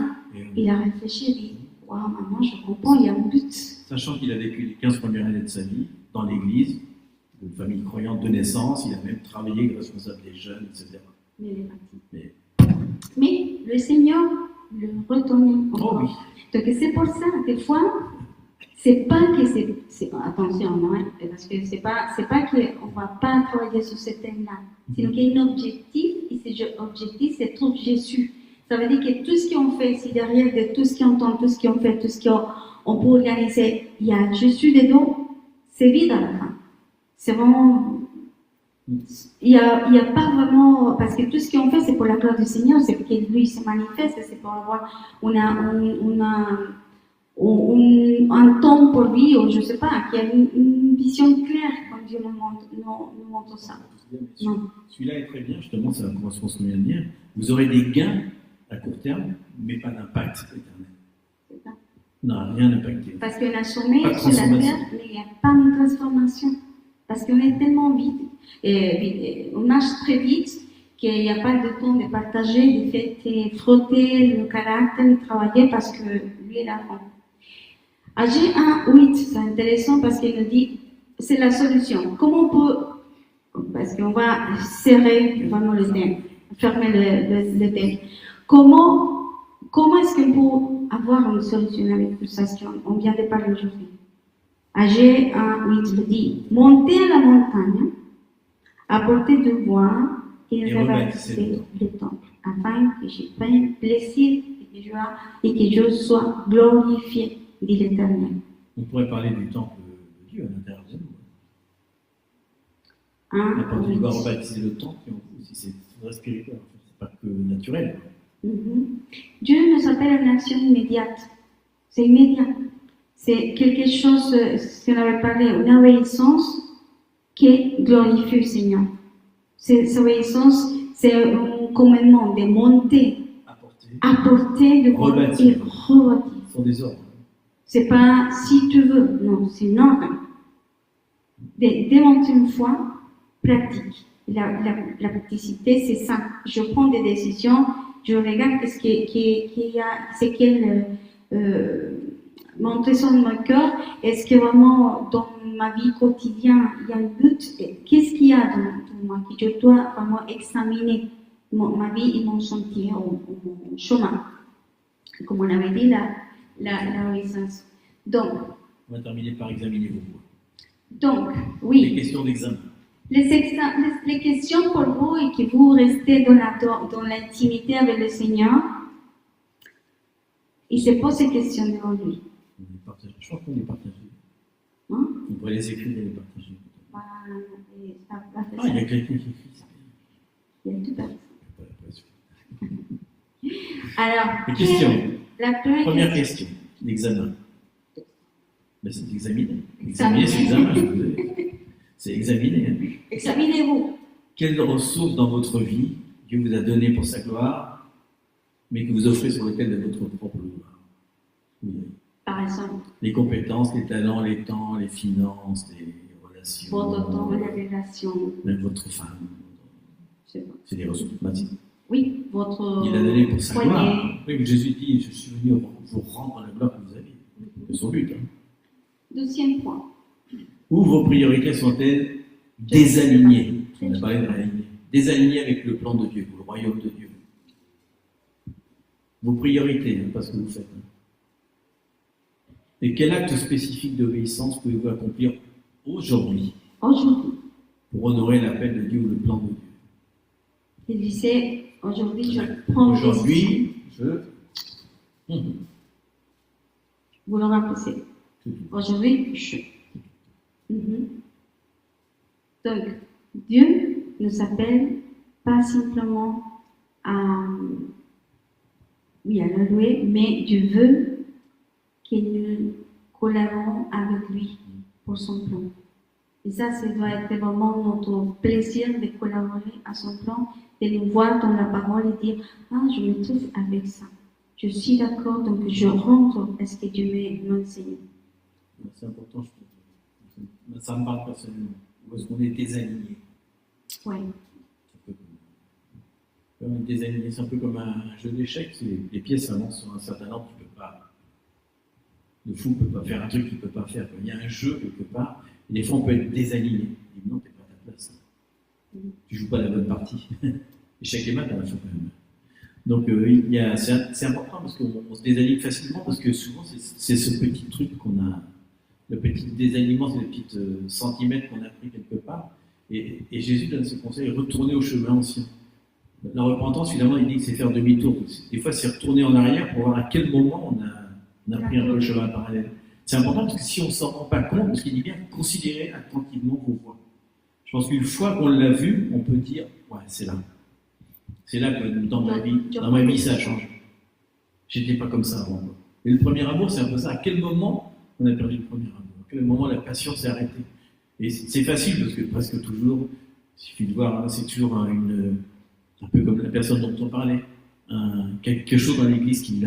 il a réfléchi et dit, waouh, maman, je comprends, il y a un but. Sachant qu'il a vécu les 15 premières années de sa vie dans l'église, une famille croyante de naissance, il a même travaillé avec responsable des jeunes, etc. Mais il est parti. Mais le Seigneur le retournait encore. Oh oui. Donc c'est pour ça, des fois, c'est pas que c'est attention, hein, parce que c'est pas qu'on va pas travailler sur ce thème-là. C'est qu'il y a un objectif, et cet objectif, c'est trouver Jésus. Ça veut dire que tout ce qu'on fait, si derrière de tout ce qu'on entend, tout ce qu'on fait, tout ce qu'on peut organiser, il y a Jésus dedans, c'est vide à la fin. C'est vraiment... Il y a pas vraiment... Parce que tout ce qu'on fait, c'est pour la gloire du Seigneur, c'est pour que lui se manifeste, c'est pour avoir un temps pour lui, ou je ne sais pas, qu'il y a une vision claire quand Dieu nous montre ça. Non. Celui-là est très bien, justement, ça correspond à ce qu'on vient de dire. Vous aurez des gains à court terme, mais pas d'impact éternel. C'est ça. Non, rien d'impacté. Parce qu'on a sommeil sur la terre, mais il n'y a pas de transformation. Parce qu'on est tellement vite, on marche très vite, qu'il n'y a pas de temps de partager, de frotter le caractère, de travailler, parce que lui est là. Agir 1:8, c'est intéressant parce qu'il nous dit, c'est la solution. Comment on peut, parce qu'on va serrer vraiment le thème, fermer le thème. Comment est-ce qu'on peut avoir une solution avec tout ça, ce qu'on vient de parler aujourd'hui? Agir 1:8 le dit, monter à la montagne, apporter du bois et rebâtir le temple, afin que je prenne plaisir et que je sois glorifié, dit l'Éternel. On pourrait parler du temple de Dieu à l'intérieur de nous. Apporter du bois, rebaptiser le temple, aussi c'est très spirituel, en fait. C'est pas que naturel. Dieu nous appelle à une action immédiate. C'est immédiat. C'est quelque chose, si on avait parlé, une obéissance qui glorifie le Seigneur. Cette obéissance, c'est un commandement de monter, apporter, de rebâtir. et rebâtir. Ce sont des ordres. C'est pas si tu veux, non, c'est non. Démontrer une foi pratique. La praticité, c'est ça. Je prends des décisions, je regarde qu'est-ce qu'il y a, c'est quel mon trésor de mon cœur. Est-ce que vraiment dans ma vie quotidienne il y a un but? Qu'est-ce qu'il y a dans moi que je dois vraiment examiner ma vie et mon sentier, mon chemin? Comme on avait dit, la obéissance. Donc, on va terminer par examiner vos voies. Donc, oui. Les questions d'examen. Les questions pour vous et que vous restez dans l'intimité avec le Seigneur, il se pose ces questions devant lui. Je crois qu'on les partage. Hein? On pourrait les écrire et les partager. Il y a quelqu'un qui écrit. Il y a tout à fait. Alors, les questions. La première question d'examen. Ben, c'est d'examiner. Examiner, c'est examen. C'est examiner. Hein. Examinez-vous. Quelles ressources dans votre vie Dieu vous a données pour sa gloire, mais que vous offrez sur lesquelles de votre propre gloire? Oui. Par exemple. Les compétences, les talents, les temps, les finances, les relations. Votre temps, les relations. Même votre femme. C'est des ressources basiques. Oui, votre. Il a donné pour sa gloire. Oui, mais Jésus dit, je suis venu vous rendre la gloire que vous avez. C'est son but. Hein. Deuxième point. Où vos priorités sont-elles désalignées? On a parlé de réaligner. Désalignées avec le plan de Dieu, ou le royaume de Dieu. Vos priorités, hein, pas ce que vous faites. Hein. Et quel acte spécifique d'obéissance pouvez-vous accomplir aujourd'hui pour honorer l'appel de Dieu ou le plan de Dieu? Il disait, aujourd'hui, je prends Aujourd'hui, Vous le remplacez. Aujourd'hui, je. Donc, Dieu nous appelle pas simplement à le louer, mais Dieu veut que nous collaborons avec lui pour son plan. Et ça doit être vraiment notre plaisir de collaborer à son plan, de nous voir dans la parole et dire « Ah, je me trouve avec ça. Je suis d'accord, donc je rentre à ce que Dieu m'enseigne. » C'est important, je trouve. Ça me parle personnellement. Où est-ce qu'on est désaligné? Oui. Comme désaligné, c'est un peu comme un jeu d'échecs. Les pièces avancent sur un certain ordre, tu peux pas. Le fou ne peut pas faire un truc qu'il ne peut pas faire. Il y a un jeu quelque part, et des fois on peut être désaligné. Il dit non, tu n'es pas à ta place. Tu ne joues pas la bonne partie. Échec et mat, on la fait quand même. Donc c'est important parce qu'on se désaligne facilement, parce que souvent c'est ce petit truc qu'on a. Le petit désalignement, c'est le petit centimètre qu'on a pris quelque part. Et Jésus donne ce conseil, retourner au chemin ancien. La repentance, finalement, il dit que c'est faire demi-tour. Des fois, c'est retourner en arrière pour voir à quel moment on a pris un peu le chemin parallèle. C'est important parce que si on ne s'en rend pas compte, parce qu'il dit bien, considérez attentivement vos voies. Je pense qu'une fois qu'on l'a vu, on peut dire, ouais, c'est là. C'est là que dans ma vie, ça a changé. J'étais pas comme ça avant. Et le premier amour, c'est un peu ça. À quel moment on a perdu le premier amour? À quel moment la passion s'est arrêtée? Et c'est facile parce que presque toujours, il suffit de voir, c'est toujours un peu comme la personne dont on parlait, quelque chose dans l'église qui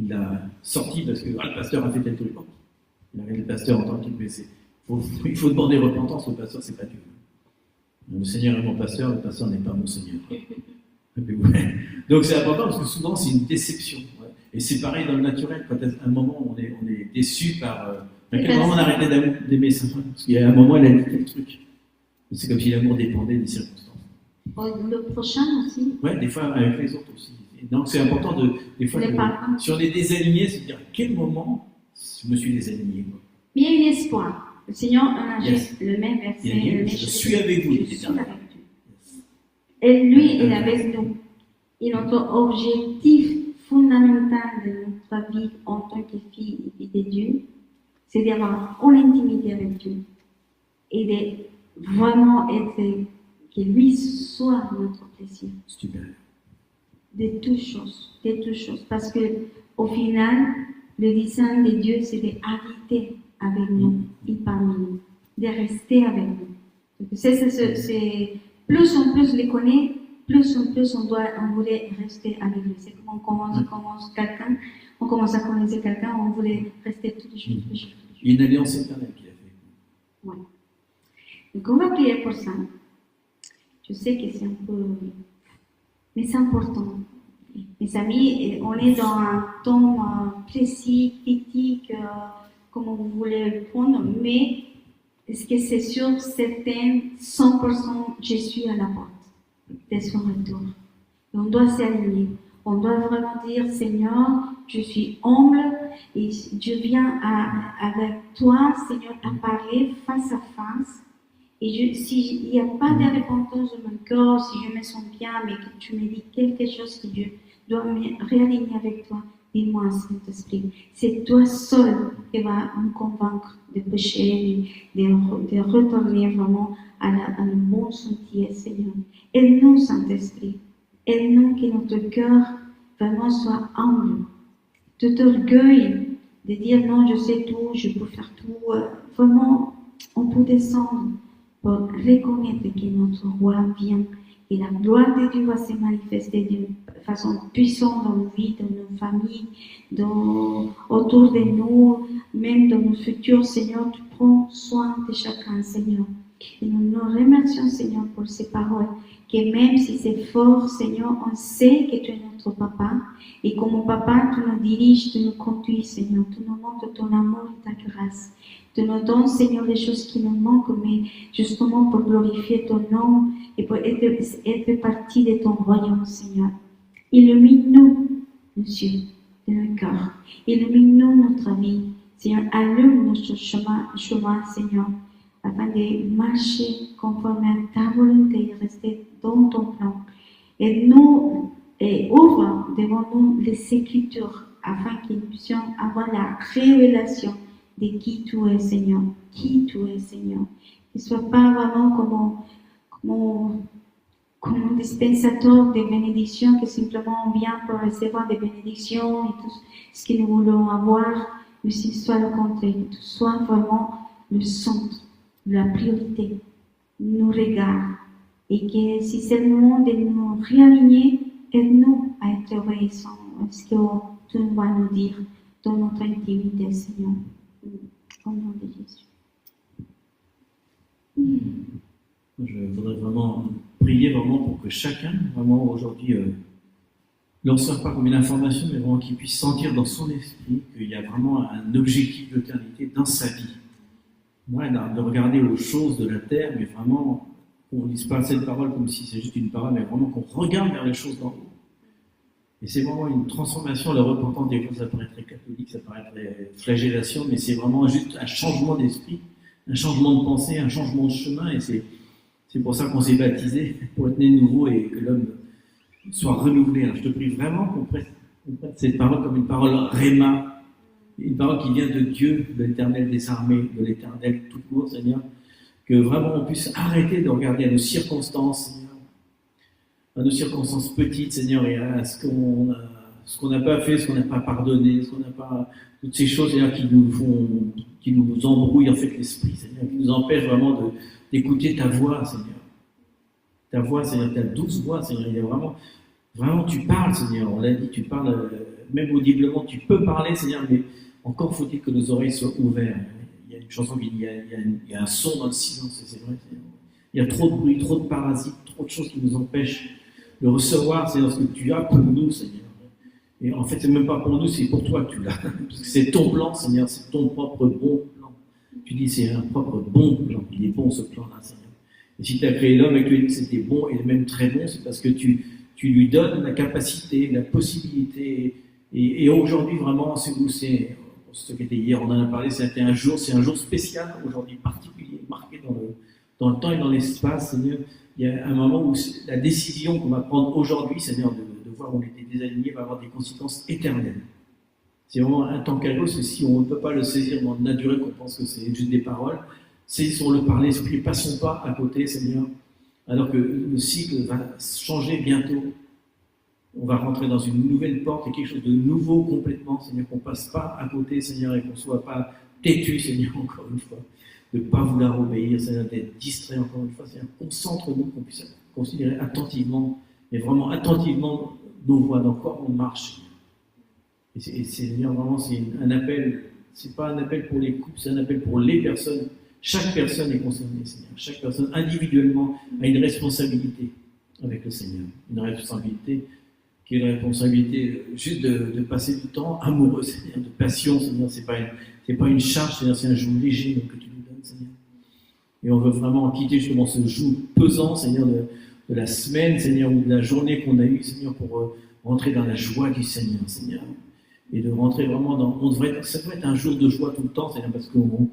l'a sorti parce que le pasteur a fait tel truc. Il avait le pasteur en tant qu'il blessé. Il faut demander repentance au pasteur, c'est pas Dieu. Le Seigneur est mon pasteur, le pasteur n'est pas mon Seigneur. Donc c'est important parce que souvent c'est une déception. Ouais. Et c'est pareil dans le naturel, quand à un moment on est déçu par. À quel moment on a arrêté d'aimer sa femme? Parce qu'il y a un moment elle a dit tel truc. C'est comme si l'amour dépendait des circonstances. Le prochain aussi. Ouais, des fois avec les autres aussi. Et donc c'est important des fois si on est désaligné, c'est de dire à quel moment je me suis désaligné. Quoi. Mais il y a un espoir. Le Seigneur a le même verset. Je suis avec vous. Je suis avec vous. Et lui est avec nous. Et notre objectif fondamental de notre vie en tant que fille de Dieu, c'est d'avoir en intimité avec Dieu et de vraiment être, que lui soit notre plaisir. Super. De toutes choses. Parce que au final, Le design de Dieu, c'est d'habiter avec nous et parmi nous, de rester avec nous. Donc, c'est plus on les connaît, plus on voulait rester avec lui. C'est comme on commence à connaître quelqu'un, on voulait rester tous les jours. Il y a une alliance éternelle qu'il a fait. Ouais. Donc on va prier pour ça. Je sais que c'est un peu... Mais c'est important. Mes amis, on est dans un ton précis, critique, comme vous voulez le prendre, mais est-ce que c'est sûr, certain, 100%, je suis à la porte de son retour. Et on doit s'aligner. On doit vraiment dire, Seigneur, je suis humble et je viens avec toi, Seigneur, à parler face à face. Et s'il n'y a pas de repentance dans mon cœur, si je me sens bien, mais que tu me dis quelque chose que je dois me réaligner avec toi, dis-moi, Saint-Esprit. C'est toi seul qui va me convaincre de pécher, de retourner vraiment à le bon sentier, Seigneur. Aide-nous, Saint-Esprit. Aide-nous que notre cœur vraiment soit humble. Tout orgueil de dire non, je sais tout, je peux faire tout. Vraiment, on peut descendre pour reconnaître que notre roi vient et la gloire de Dieu va se manifester d'une façon puissante dans nos vies, dans nos familles, autour de nous, même dans nos futurs. Seigneur, tu prends soin de chacun, Seigneur. Et nous nous remercions, Seigneur, pour ces paroles, que même si c'est fort, Seigneur, on sait que tu es notre papa. Et comme papa, tu nous diriges, tu nous conduis, Seigneur. Tu nous montres ton amour et ta grâce. Tu nous donnes, Seigneur, les choses qui nous manquent, mais justement pour glorifier ton nom et pour être partie de ton royaume, Seigneur. Illumine-nous, Monsieur, de nos cœurs. Illumine-nous notre vie. Seigneur, allume notre chemin, Seigneur, afin de marcher conforme à ta volonté et rester dans ton plan. Et nous, ouvre devant nous les Écritures, afin que nous puissions avoir la révélation de qui tu es, Seigneur. Qui tu es, Seigneur. Ne sois pas vraiment comme un dispensateur de bénédictions, que simplement on vient pour recevoir des bénédictions et tout ce que nous voulons avoir, mais qu'il soit le contraire, que tu sois vraiment le centre, la priorité, nous regarde. Et que si c'est le moment de nous réaligner, aide-nous à être obéissants à ce que tu vas nous dire dans notre intimité, Seigneur. Au nom de Jésus. Je voudrais vraiment prier vraiment pour que chacun, vraiment aujourd'hui, ne reçoive pas comme une information, mais vraiment qu'il puisse sentir dans son esprit qu'il y a vraiment un objectif d'éternité dans sa vie. Moi, de regarder aux choses de la terre, mais vraiment qu'on ne dise pas cette parole comme si c'est juste une parole, mais vraiment qu'on regarde vers les choses d'en haut. Et c'est vraiment une transformation, la repentance, des fois ça paraît très catholique, ça paraît très flagellation, mais c'est vraiment juste un changement d'esprit, un changement de pensée, un changement de chemin, et c'est pour ça qu'on s'est baptisé, pour être né de nouveau et que l'homme soit renouvelé. Alors je te prie vraiment qu'on prenne cette parole comme une parole réma, une parole qui vient de Dieu, de l'Éternel des armées, de l'Éternel tout court, Seigneur, que vraiment on puisse arrêter de regarder à nos circonstances, Seigneur, à nos circonstances petites, Seigneur, et à ce qu'on n'a pas fait, ce qu'on n'a pas pardonné, ce qu'on n'a pas, toutes ces choses, Seigneur, qui nous embrouillent en fait l'esprit, Seigneur, qui nous empêchent vraiment d'écouter ta voix, Seigneur. Ta voix, Seigneur, ta douce voix, Seigneur, il y a vraiment tu parles, Seigneur, on l'a dit, tu parles, même audiblement, tu peux parler, Seigneur, mais encore faut-il que nos oreilles soient ouvertes. Il y a une chanson qui dit, il y a un son dans le silence, et c'est vrai, Seigneur. Il y a trop de bruit, trop de parasites, trop de choses qui nous empêchent de recevoir, Seigneur, ce que tu as pour nous, Seigneur. Et en fait, c'est même pas pour nous, c'est pour toi que tu l'as. Parce que c'est ton plan, Seigneur, c'est ton propre bon plan. Tu dis, c'est un propre bon plan. Il est bon, ce plan-là, Seigneur. Et si tu as créé l'homme et que tu as dit que c'était bon et même très bon, c'est parce que tu lui donnes la capacité, la possibilité. Et aujourd'hui, vraiment, c'est pour ce qui était hier, on en a parlé, c'est un jour spécial, aujourd'hui particulier, marqué dans le temps et dans l'espace, Seigneur. Il y a un moment où la décision qu'on va prendre aujourd'hui, Seigneur, de voir où on était désaligné, va avoir des conséquences éternelles. C'est vraiment un temps kairos, parce que si on ne peut pas le saisir dans le naturel, qu'on pense que c'est juste des paroles, saisissons-le par l'esprit, passons pas à côté, Seigneur, alors que le cycle va changer bientôt. on va rentrer dans une nouvelle porte et quelque chose de nouveau complètement, Seigneur, qu'on ne passe pas à côté, Seigneur, et qu'on ne soit pas têtu, Seigneur, encore une fois, de ne pas vouloir obéir, Seigneur, d'être distrait, encore une fois, Seigneur, concentre-nous, qu'on puisse considérer attentivement, mais vraiment attentivement nos voies, dans quoi on marche. Et Seigneur, vraiment, c'est un appel, c'est pas un appel pour les couples, c'est un appel pour les personnes. Chaque personne est concernée, Seigneur. Chaque personne individuellement a une responsabilité avec le Seigneur. Une responsabilité qui est une responsabilité juste de passer du temps amoureux, Seigneur, de passion, Seigneur. C'est pas une charge, Seigneur, c'est un joug léger que tu nous donnes, Seigneur. Et on veut vraiment quitter justement ce joug pesant, Seigneur, de la semaine, Seigneur, ou de la journée qu'on a eue, Seigneur, pour rentrer dans la joie du Seigneur, Seigneur. Et de rentrer vraiment dans... ça devrait être un jour de joie tout le temps, Seigneur, parce qu'on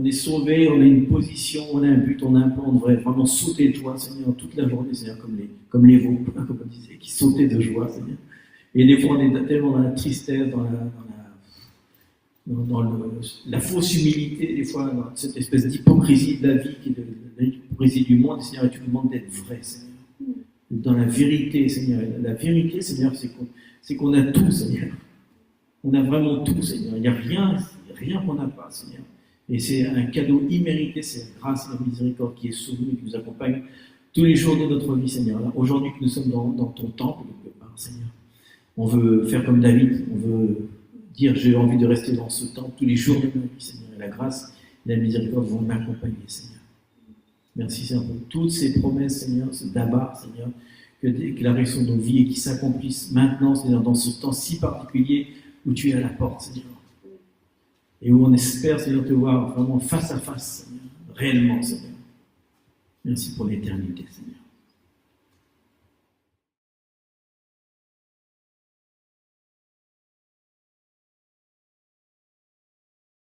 est sauvé, on a une position, on a un but, on a un plan, on devrait vraiment sauter de joie, Seigneur, toute la journée, Seigneur, comme les veaux, comme on disait, qui sautaient de joie, Seigneur. Et des fois, on est tellement dans la tristesse, dans la fausse humilité, des fois, dans cette espèce d'hypocrisie de la vie, qui est de l'hypocrisie du monde, Seigneur, et tu nous demandes d'être vrai, Seigneur. Dans la vérité, Seigneur. La vérité, Seigneur, c'est qu'on a tout, Seigneur. On a vraiment tout, Seigneur. Il n'y a rien qu'on n'a pas, Seigneur. Et c'est un cadeau immérité, c'est la grâce et la miséricorde qui est sur nous et qui nous accompagne tous les jours de notre vie, Seigneur. Alors, aujourd'hui que nous sommes dans ton temple, quelque part, Seigneur, on veut faire comme David, on veut dire j'ai envie de rester dans ce temple tous les jours de ma vie, Seigneur. Et la grâce et la miséricorde vont m'accompagner, Seigneur. Merci, Seigneur, pour toutes ces promesses, Seigneur, ce d'abat, Seigneur, que déclarées sur nos vies et qui s'accomplissent maintenant, Seigneur, dans ce temps si particulier où tu es à la porte, Seigneur. Et où on espère, Seigneur, te voir vraiment face à face, Seigneur, réellement, Seigneur. Merci pour l'éternité, Seigneur.